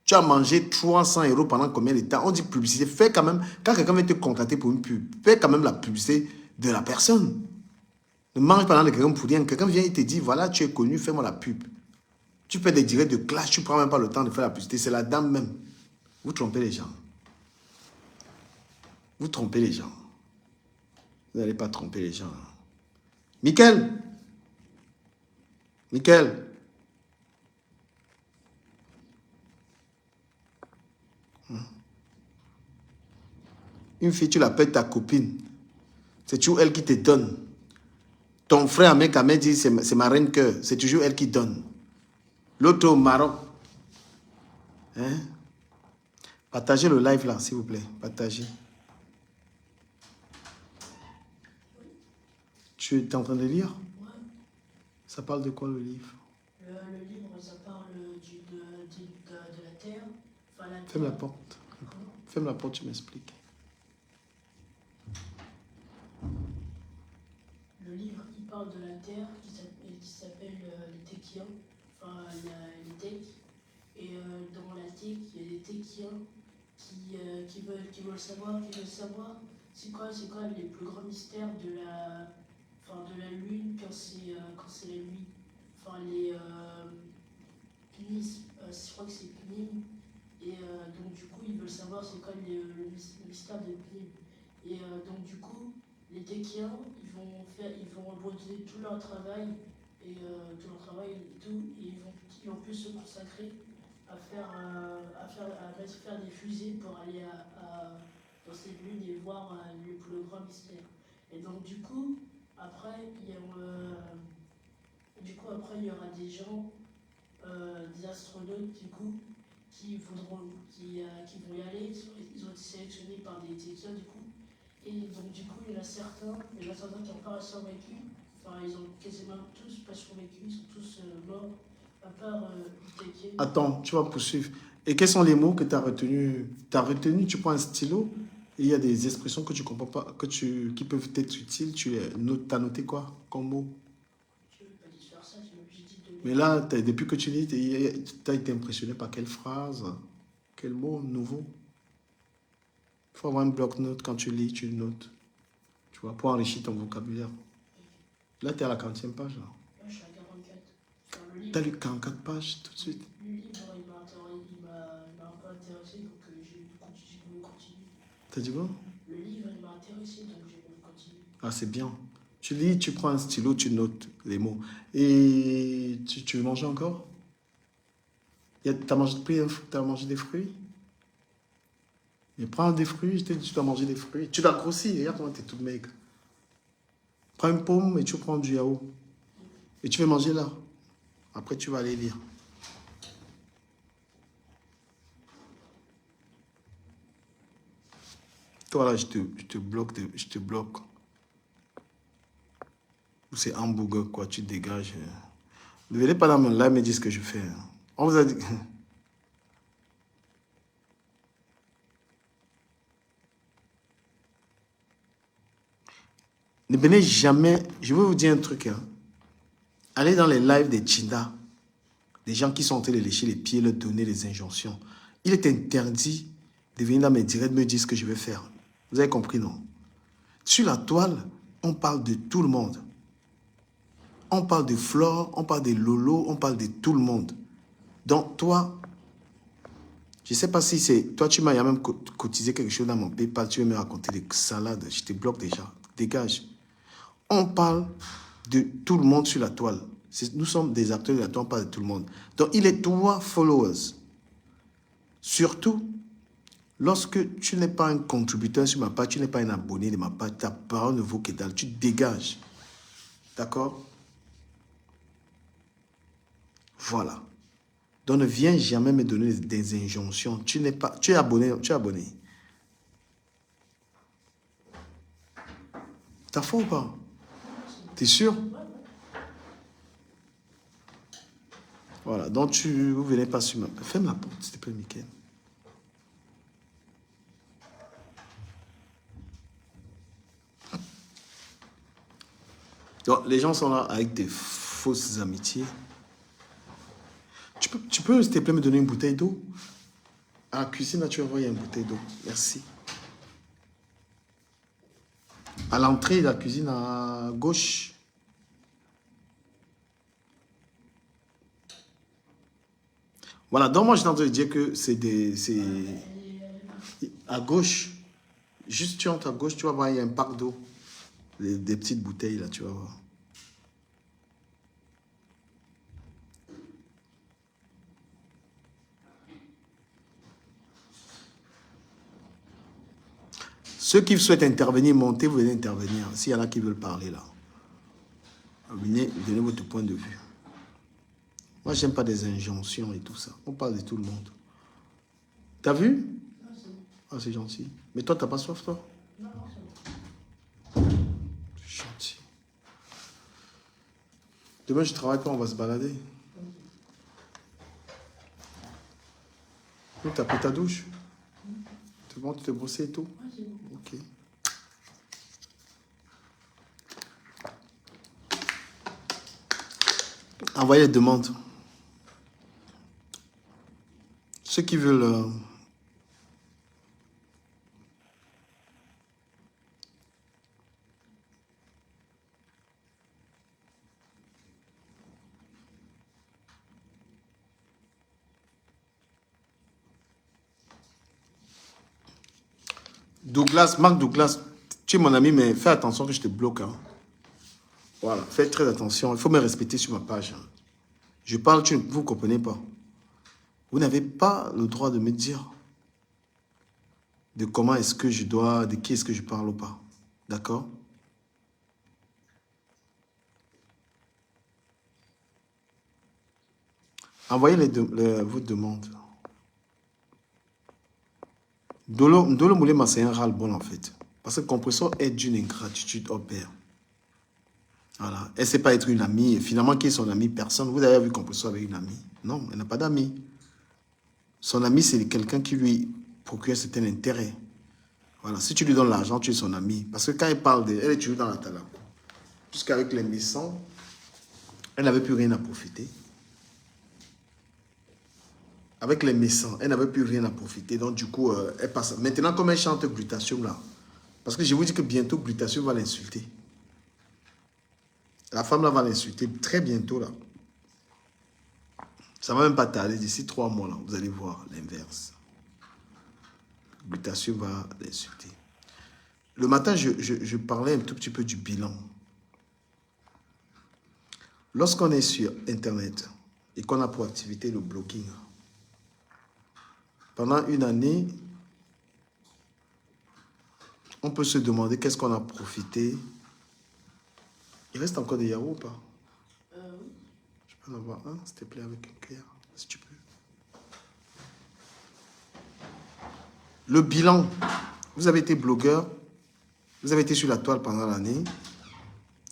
Tu as mangé 300 euros pendant combien de temps? On dit publicité. Fais quand même, quand quelqu'un vient te contrater pour une pub, fais quand même la publicité de la personne. Ne mange pas dans quelqu'un pour rien. Quelqu'un vient et te dit, voilà, tu es connu, fais-moi la pub. Tu fais des directs de clash, tu ne prends même pas le temps de faire la publicité. C'est la dame même. Vous trompez les gens. Vous trompez les gens. Vous n'allez pas tromper les gens. Michael. Une fille, tu l'appelles ta copine. C'est toujours elle qui te donne. Ton frère, mec, dit, c'est ma reine cœur. C'est toujours elle qui donne. L'autre au Maroc. Hein? Partagez le live là, s'il vous plaît. Partagez. Tu es en train de lire? Ouais. Ça parle de quoi le livre? Le livre, ça parle de la terre. Enfin, la Ferme la terre. porte. Ferme la porte, tu m'expliques. Le livre, il parle de la terre qui s'appelle les Techiens, enfin les Tech. Et dans la Tech, il y a des Techiens qui veulent savoir c'est quoi les plus grands mystères de la Lune quand c'est la nuit. Enfin, les Pinis, je crois que c'est Pinim. Et donc, du coup, ils veulent savoir c'est quoi le mystère de Pinim. Et donc, du coup, les Techiens, ils vont poser tout leur travail et ils vont plus se consacrer à faire des fusées pour aller dans cette lune et voir le plus grand mystère. Et donc, du coup, après, il y aura des gens, des astronautes, du coup, qui vont y aller. Ils ont été sélectionnés par des Techiens, du coup. Et donc, du coup, il y en a certains qui n'ont pas survécu. Enfin, ils ont quasiment tous pas survécu, ils sont tous morts, à part Tekien. Attends, tu vas poursuivre. Et quels sont les mots que tu as retenus? Tu as retenu, tu prends un stylo, et il y a des expressions que tu ne comprends pas, qui peuvent être utiles. Tu as noté quoi comme mot? Je ne vais pas dire faire ça, j'ai dit de... Mais là, depuis que tu lis, tu as été impressionné par quelle phrase? Quel mot nouveau? Il faut avoir un bloc-notes quand tu lis, tu notes. Tu vois, pour enrichir ton vocabulaire. Là, tu es à la 40e page. Là, je suis à 44. Enfin, le livre, tu as lu 44 pages tout de suite. le livre, il m'a un peu intéressé, donc j'ai voulu continuer. T'as dit quoi? Le livre, il m'a intéressé, donc j'ai voulu continuer. Ah, c'est bien. Tu lis, tu prends un stylo, tu notes les mots. Et tu veux manger encore? T'as mangé des fruits? Mais prends des fruits, je t'ai dit, tu dois manger des fruits. Tu dois grossir, regarde comment tu es tout maigre. Prends une pomme et tu prends du yaourt. Et tu vas manger là. Après, tu vas aller lire. Toi là, je te bloque. Je te bloque. C'est hamburger, quoi, tu te dégages. Ne venez pas dans mon live me dire ce que je fais. On vous a dit... Ne venez jamais... Je vais vous dire un truc. Hein. Allez dans les lives des Chinda. Des gens qui sont en train de lécher les pieds, leur donner des injonctions. Il est interdit de venir dans mes directs me dire ce que je vais faire. Vous avez compris, non? Sur la toile, on parle de tout le monde. On parle de Flore, on parle de Lolo, on parle de tout le monde. Donc, toi, je ne sais pas si c'est... Toi, tu m'as même cotisé quelque chose dans mon PayPal, tu veux me raconter des salades, je te bloque déjà. Dégage. On parle de tout le monde sur la toile. Nous sommes des acteurs de la toile, on parle de tout le monde. Donc, il est 3 followers. Surtout, lorsque tu n'es pas un contributeur sur ma page, tu n'es pas un abonné de ma page, ta parole ne vaut que dalle, tu dégages. D'accord? Voilà. Donc ne viens jamais me donner des injonctions. Tu n'es pas... Tu es abonné, tu es abonné. T'as faux ou pas? T'es sûr? Voilà. Donc vous venez pas sur ma... Ferme la porte, s'il te plaît, Mickaël. Donc les gens sont là avec des fausses amitiés. Tu peux, s'il te plaît, me donner une bouteille d'eau? À la cuisine, là, tu vas voir, il y a une bouteille d'eau. Merci. À l'entrée de la cuisine, à gauche. Voilà, donc moi, je suis en train de dire que c'est des... À gauche, juste tu entres à gauche, tu vas voir, il y a un parc d'eau. Des petites bouteilles, là, tu vas voir. Ceux qui souhaitent intervenir, montez, vous venez intervenir. S'il y en a qui veulent parler là, venez, donnez votre point de vue. Moi, j'aime pas des injonctions et tout ça. On parle de tout le monde. T'as vu? Ah, c'est gentil. Mais toi, t'as pas soif, toi? Non, c'est bon. C'est gentil. Demain, je travaille pas, on va se balader. Tu as pris ta douche? C'est bon, tu t'es brossé et tout? Ouais, c'est bon. Ok. Envoyez les demandes. Ceux qui veulent... Douglas, Marc Douglas, tu es mon ami, mais fais attention que je te bloque. Hein. Voilà, faites très attention. Il faut me respecter sur ma page. Hein. Je parle, vous ne comprenez pas. Vous n'avez pas le droit de me dire de comment est-ce que je dois, de qui est-ce que je parle ou pas. D'accord? Envoyez vos demandes. Ndolo Moulema, c'est un ras-le-bol en fait. Parce que Compressor est d'une ingratitude au père. Voilà. Elle ne sait pas être une amie. Et finalement, qui est son amie? Personne. Vous avez vu Compressor avec une amie? Non, elle n'a pas d'amis. Son ami, c'est quelqu'un qui lui procure un certain intérêt. Voilà. Si tu lui donnes l'argent, tu es son ami. Parce que quand elle parle elle est toujours dans la tala. Jusqu'avec les Messants, elle n'avait plus rien à profiter. Avec les Messants, elle n'avait plus rien à profiter. Donc, du coup, elle passe. Maintenant, comme elle chante Glutation, là, parce que je vous dis que bientôt, Glutation va l'insulter. La femme, là, va l'insulter très bientôt, là. Ça ne va même pas tarder. D'ici 3 mois, là, vous allez voir l'inverse. Glutation va l'insulter. Le matin, je parlais un tout petit peu du bilan. Lorsqu'on est sur Internet et qu'on a pour activité le blocking, Pendant une année, on peut se demander qu'est-ce qu'on a profité. Il reste encore des yaourts ou pas? Oui. Je peux en avoir un, s'il te plaît, avec une cuillère, si tu peux. Le bilan. Vous avez été blogueur, vous avez été sur la toile pendant l'année.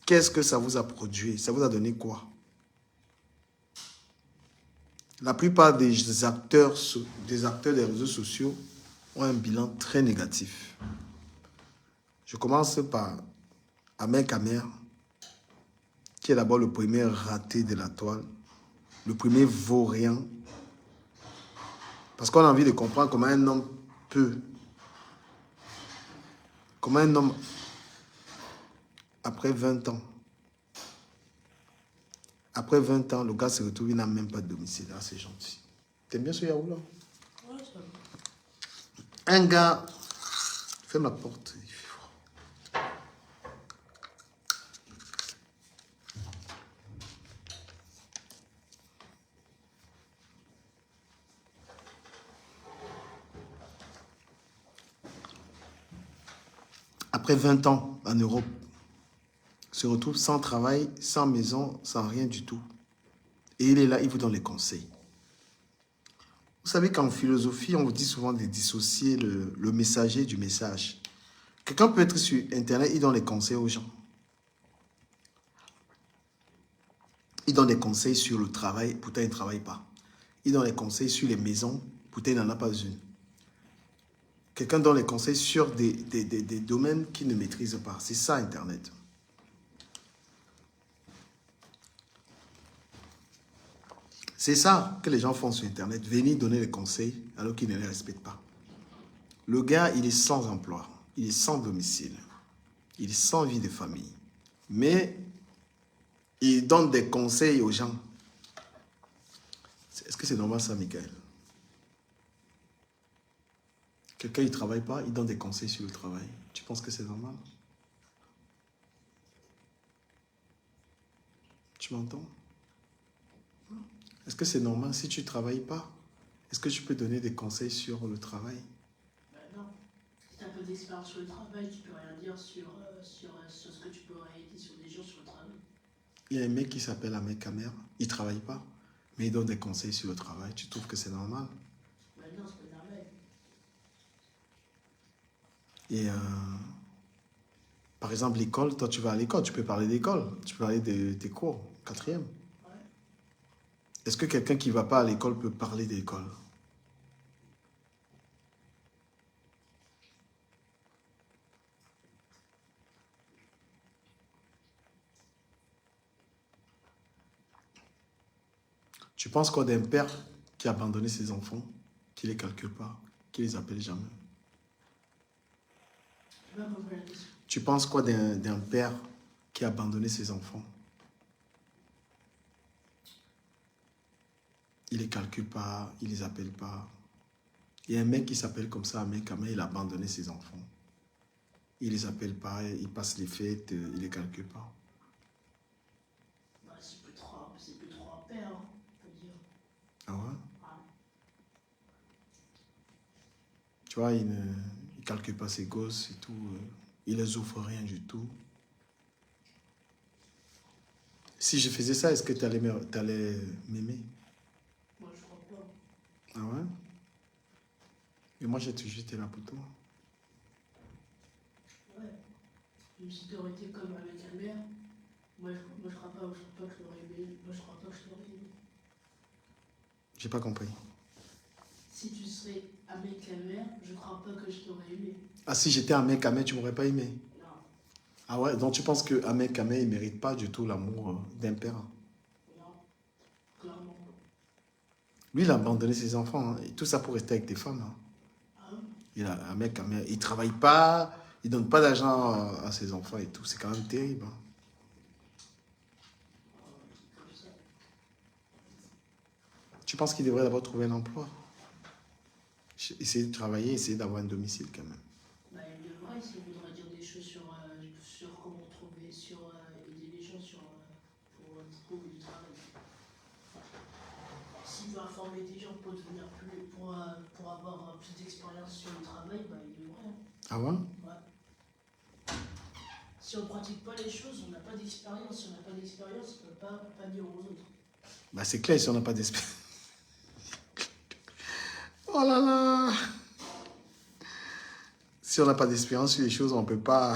Qu'est-ce que ça vous a produit? Ça vous a donné quoi? La plupart des acteurs des réseaux sociaux ont un bilan très négatif. Je commence par Ahmed Kamer, qui est d'abord le premier raté de la toile, le premier vaurien. Parce qu'on a envie de comprendre comment un homme peut, comment un homme, après 20 ans, le gars se retrouve, il n'a même pas de domicile. Ah, c'est gentil. T'aimes bien ce yaourt là? Ouais, ça va. Un gars, ferme la porte. Après 20 ans en Europe, se retrouve sans travail, sans maison, sans rien du tout. Et il est là, il vous donne les conseils. Vous savez qu'en philosophie, on vous dit souvent de dissocier le messager du message. Quelqu'un peut être sur Internet, il donne les conseils aux gens. Il donne des conseils sur le travail, pourtant il ne travaille pas. Il donne des conseils sur les maisons, pourtant il n'en a pas une. Quelqu'un donne les conseils sur des domaines qu'il ne maîtrise pas. C'est ça Internet. C'est ça que les gens font sur Internet, venir donner les conseils alors qu'ils ne les respectent pas. Le gars, il est sans emploi, il est sans domicile, il est sans vie de famille. Mais il donne des conseils aux gens. Est-ce que c'est normal ça, Michael? Quelqu'un, il ne travaille pas, il donne des conseils sur le travail. Tu penses que c'est normal? Tu m'entends? Est-ce que c'est normal si tu ne travailles pas? Est-ce que tu peux donner des conseils sur le travail? Non. Si tu as un peu d'expérience sur le travail, tu peux rien dire sur ce que tu peux aider sur des gens sur le travail. Il y a un mec qui s'appelle Ahmed Kamer, il ne travaille pas, mais il donne des conseils sur le travail. Tu trouves que c'est normal? Non, c'est pas normal. Et par exemple, l'école, toi tu vas à l'école, tu peux parler d'école, tu peux parler de tes cours, 4e. Ouais. Est-ce que quelqu'un qui ne va pas à l'école peut parler d'école? Tu penses quoi d'un père qui a abandonné ses enfants, qui ne les calcule pas, qui ne les appelle jamais? Je vais pas compris la question. Tu penses quoi d'un père qui a abandonné ses enfants? Il ne les calcule pas, il ne les appelle pas. Il y a un mec qui s'appelle comme ça, un mec, il a abandonné ses enfants. Il ne les appelle pas, il passe les fêtes, il ne les calcule pas. Bah, c'est plus trop un père, hein, on peut dire. Ah ouais? Ah. Tu vois, il ne calcule pas ses gosses et tout. Il ne les offre rien du tout. Si je faisais ça, est-ce que tu allais m'aimer? Moi, je crois pas. Ah ouais? Et moi, j'ai toujours été là pour toi. Ouais. Même si tu aurais été comme avec ta mère, moi, je crois pas que je l'aurais aimé. Moi, je crois pas que je l'aurais aimé. J'ai pas compris. Si tu serais avec la mère, je crois pas que je t'aurais aimé. Ah, si j'étais un mec Ahmed, tu m'aurais pas aimé? Non. Ah ouais? Donc tu penses que un mec Ahmed, il mérite pas du tout l'amour d'un père? Non. Clairement. Lui, il a abandonné ses enfants. Hein, et tout ça pour rester avec tes femmes. Hein. Ah, Il a un mec Ahmed, il travaille pas, il donne pas d'argent à ses enfants et tout. C'est quand même terrible. Hein. comme ça. Tu penses qu'il devrait d'abord trouver un emploi? Essayer de travailler, essayer d'avoir un domicile quand même. Bah, il devrait, s'il voudrait dire des choses sur comment trouver, aider les gens pour trouver du travail. S'il veut informer des gens pour devenir pour avoir cette expérience sur le travail, bah, il est vrai. Hein. Ah ouais? Ouais. Si on ne pratique pas les choses, on n'a pas d'expérience. Si on n'a pas d'expérience, on ne peut pas dire aux autres. Bah, c'est clair si on n'a pas d'esprit. Oh là là! Si on n'a pas d'expérience sur les choses, on ne peut pas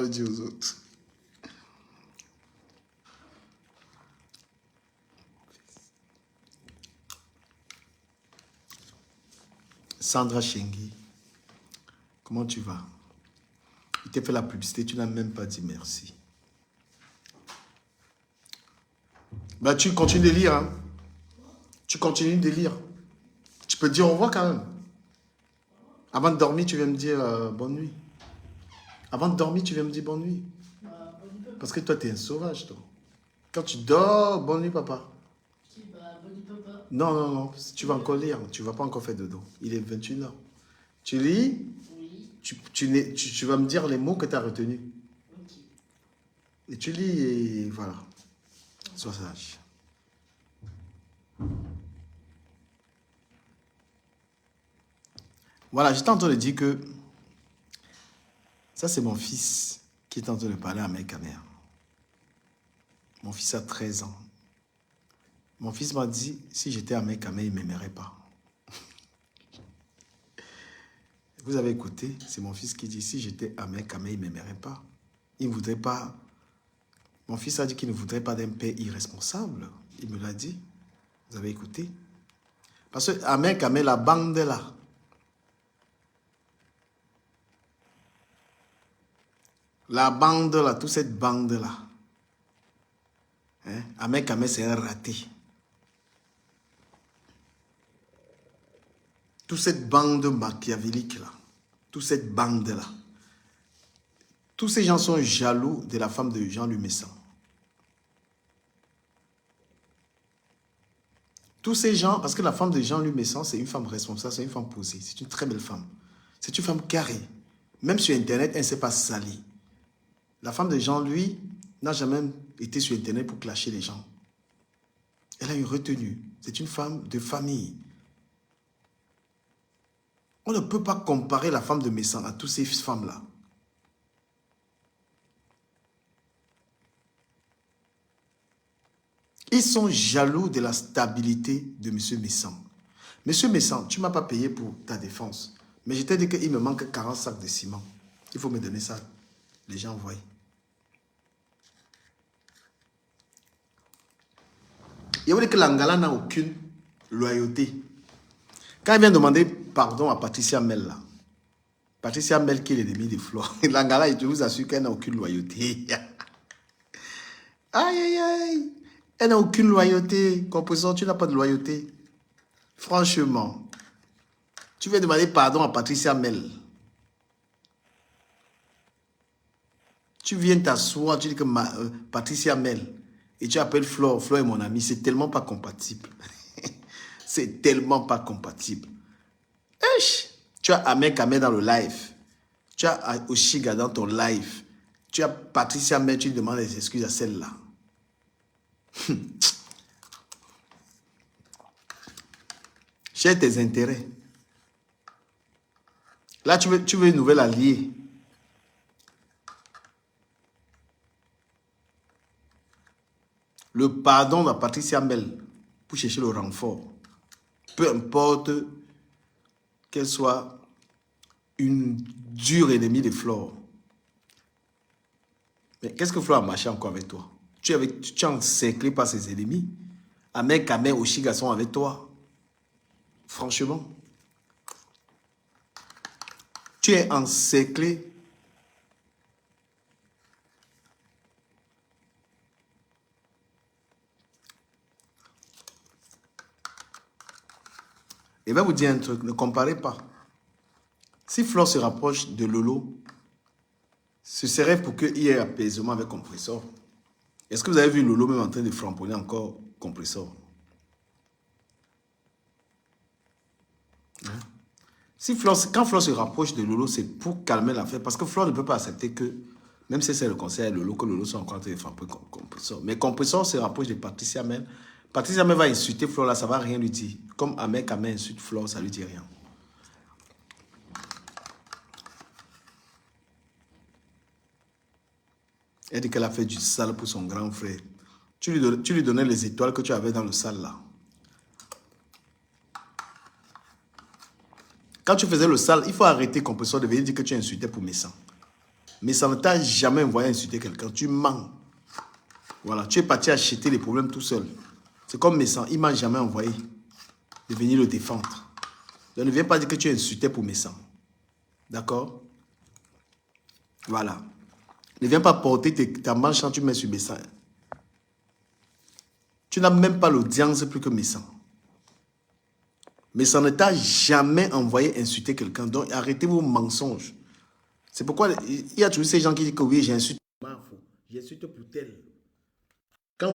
le dire aux autres. Sandra Chengi, comment tu vas? Il t'a fait la publicité, tu n'as même pas dit merci. Bah, tu continues de lire, hein? Tu continues de lire. Tu peux dire au revoir quand même. Avant de dormir, tu viens me dire bonne nuit. Avant de dormir, tu viens me dire bonne nuit. Bah, bonne nuit, Parce que toi, tu es un sauvage, toi. Quand tu dors, bonne nuit, papa. bah, bonne nuit, papa. Non, non, non, tu vas encore lire. Tu ne vas pas encore faire dodo. Il est 21h. Tu lis, Oui. tu vas me dire les mots que tu as retenus. Ok. Et tu lis et voilà. Sois sage. Voilà, j'étais en train de dire que ça, c'est mon fils qui est en train de parler à ma mère. Mon fils a 13 ans. Mon fils m'a dit, si j'étais à Mekame, il ne m'aimerait pas. Vous avez écouté, c'est mon fils qui dit, si j'étais à Mekame, il ne m'aimerait pas. Il ne voudrait pas. Mon fils a dit qu'il ne voudrait pas d'un père irresponsable. Il me l'a dit. Vous avez écouté? Parce que à Mekame, la bande là, la bande là, toute cette bande là, hein, à Mekame, c'est un raté. Toute cette bande machiavélique là, toute cette bande là, tous ces gens sont jaloux de la femme de Jean-Louis Messan. Tous ces gens, parce que la femme de Jean-Louis Messan, c'est une femme responsable, c'est une femme posée, c'est une très belle femme. C'est une femme carrée. Même sur Internet, elle ne s'est pas salie. La femme de Jean-Louis n'a jamais été sur Internet pour clasher les gens. Elle a une retenue. C'est une femme de famille. On ne peut pas comparer la femme de Messan à toutes ces femmes-là. Ils sont jaloux de la stabilité de M. Messan. M. Messan, tu ne m'as pas payé pour ta défense. Mais je t'ai dit qu'il me manque 40 sacs de ciment. Il faut me donner ça. Les gens voient. Il veut dire que l'Angala n'a aucune loyauté. Quand il vient demander pardon à Patricia Mel, là, Patricia Mel qui est l'ennemi de Flore, l'Angala, je vous assure qu'elle n'a aucune loyauté. Aïe, aïe, aïe. Elle n'a aucune loyauté. Composant, tu n'as pas de loyauté. Franchement, tu veux demander pardon à Patricia Mel. Tu viens t'asseoir, tu dis que Patricia Mel, et tu appelles Flore, Flore est mon ami, c'est tellement pas compatible. C'est tellement pas compatible. Eich, tu as Ahmed Kamé dans le live. Tu as Oshiga dans ton live. Tu as Patricia Mel, tu demandes des excuses à celle-là. Cherche tes intérêts. Là, tu veux une nouvelle alliée. Le pardon de Patricia Mel pour chercher le renfort. Peu importe qu'elle soit une dure ennemie de Flore. Mais qu'est-ce que Flore a marché encore avec toi? Tu es encerclé par ses ennemis. Ahmed Kamé, Oshiga sont avec toi. Franchement. Tu es encerclé. Et va vous dire un truc, ne comparez pas. Si Flore se rapproche de Lolo, ce serait pour qu'il y ait apaisement avec Compressor. Est-ce que vous avez vu Lolo même en train de framponner encore Compressor? Hein? Quand Flore se rapproche de Lolo, c'est pour calmer l'affaire. Parce que Flore ne peut pas accepter que, même si c'est le conseil à Lolo, que Lolo soit encore en train de frapper Compressor. Mais Compressor se rapproche de Patricia Mel. Patricia Mel va insulter Flore là, ça ne va rien lui dire. Comme Ahmed Kamé insulte Flore, ça ne lui dit rien. Elle dit qu'elle a fait du sale pour son grand frère. Tu lui donnais les étoiles que tu avais dans le sale là. Quand tu faisais le sale, il faut arrêter compresseur de venir dire que tu insultais pour Messan. Messan ne t'a jamais envoyé insulter quelqu'un. Tu mens. Voilà, tu es parti acheter les problèmes tout seul. C'est comme Messan, il ne m'a jamais envoyé de venir le défendre. Donc ne viens pas dire que tu insultais pour Messan. D'accord? Voilà. Ne viens pas porter ta manche quand tu mets sur Messan. Tu n'as même pas l'audience plus que Messan. Mais ça ne t'a jamais envoyé insulter quelqu'un. Donc, arrêtez vos mensonges. C'est pourquoi il y a toujours ces gens qui disent que oui, j'insulte. J'insulte pour tel. Quand...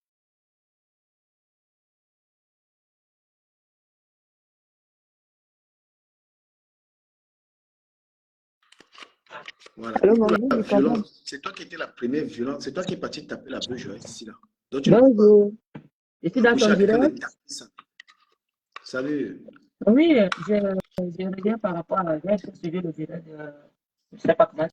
Voilà. Allô, Pour bonjour, la Nicolas. violence, c'est toi qui étais la première violente. C'est toi qui es parti taper la bœuf ici, là. Donc, tu ne peux pas Bonjour. Je suis dans coucher ton à quelqu'un de direct. taper ça. Salut. Oui, je reviens par rapport à j'ai suivi le direct de, je ne sais pas comment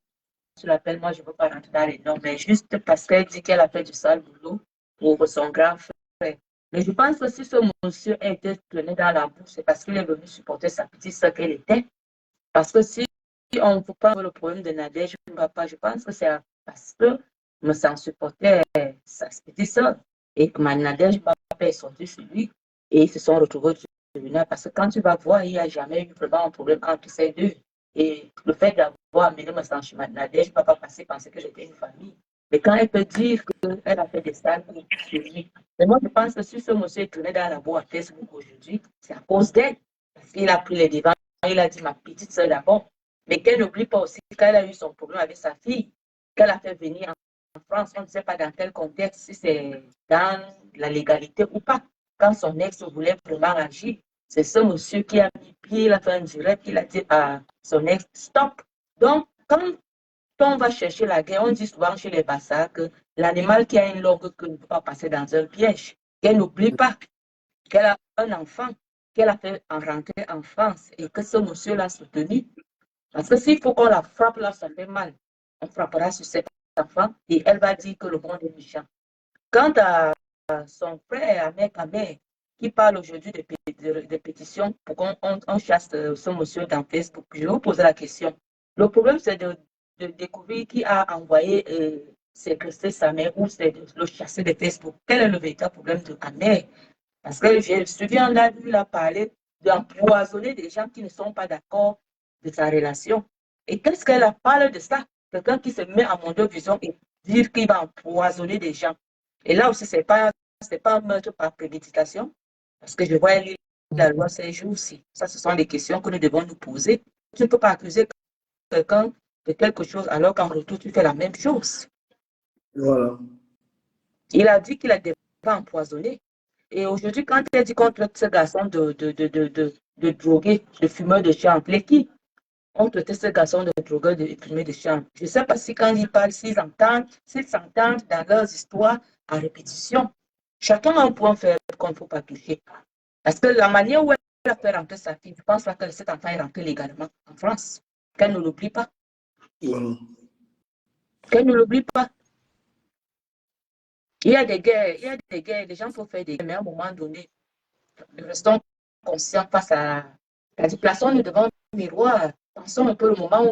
tu l'appelles, moi je ne veux pas rentrer dans les noms, mais juste parce qu'elle dit qu'elle a fait du sale boulot pour son grand frère. Mais je pense que si ce monsieur a été traîné dans la boue, c'est parce qu'il est venu supporter sa petite soeur qu'elle était. Parce que si on ne peut pas voir le problème de Nadège, papa, je pense que c'est parce que me s'en supportait sa petite soeur et que ma Nadège, papa est sorti sur lui et ils se sont retrouvés au tribunal. Parce que quand tu vas voir, il n'y a jamais eu vraiment un problème entre ces deux. Et le fait d'avoir amené me sang chez ma Nadège, papa pensait que j'étais une famille. Mais quand elle peut dire qu'elle a fait des salles sur lui, mais moi je pense que si ce monsieur est tourné dans la boîte à Facebook aujourd'hui, c'est à cause d'elle. Parce qu'il a pris les devants. Il a dit ma petite soeur d'abord, mais qu'elle n'oublie pas aussi qu'elle a eu son problème avec sa fille, qu'elle a fait venir en France. On ne sait pas dans quel contexte, si c'est dans la légalité ou pas. Quand son ex voulait vraiment agir, c'est ce monsieur qui a mis pied, il a fait un direct, il a dit à son ex stop. Donc, quand on va chercher la guerre, on dit souvent chez les Bassas que l'animal qui a une longue queue ne peut pas passer dans un piège. Qu'elle n'oublie pas qu'elle a un enfant qu'elle a fait en rentrer en France et que ce monsieur l'a soutenu. Parce que s'il faut qu'on la frappe, là, ça fait mal. On frappera sur cet enfant et elle va dire que le monde est méchant. Quant à son frère, Ahmed Kamer, qui parle aujourd'hui de pétitions pour qu'on chasse ce monsieur dans Facebook, je vais vous poser la question. Le problème, c'est de découvrir qui a envoyé séquestrer sa mère ou c'est de le chasser de Facebook. Quel est le véritable problème de Ahmed? Parce que je me souviens, là, lui, il a parlé d'empoisonner des gens qui ne sont pas d'accord de sa relation. Et qu'est-ce qu'elle a parlé de ça? Quelqu'un qui se met à mon vision et dire qu'il va empoisonner des gens. Et là aussi, c'est pas un meurtre par préméditation. Parce que je vois lire la loi ces jours-ci. Ça, ce sont des questions que nous devons nous poser. Tu ne peux pas accuser quelqu'un de quelque chose alors qu'en retour, tu fais la même chose. Voilà. Il a dit qu'il a des pas empoisonné. Et aujourd'hui, quand elle dit qu'on traite ce garçon de drogué, de fumeur de chanvre, les qui ont traité ce garçon de drogueur, de fumeur de chanvre. Je ne sais pas si quand ils parlent, s'ils s'entendent dans leurs histoires à répétition. Chacun a un point faible qu'on ne faut pas toucher. Parce que la manière où elle a fait rentrer sa fille, je pense pas que cet enfant est rentré légalement en France. Qu'elle ne l'oublie pas. Voilà. Qu'elle ne l'oublie pas. Il y a des guerres, les gens peuvent faire des guerres, mais à un moment donné, restons conscients face à la déplacement devant le miroir. Pensons un peu le moment où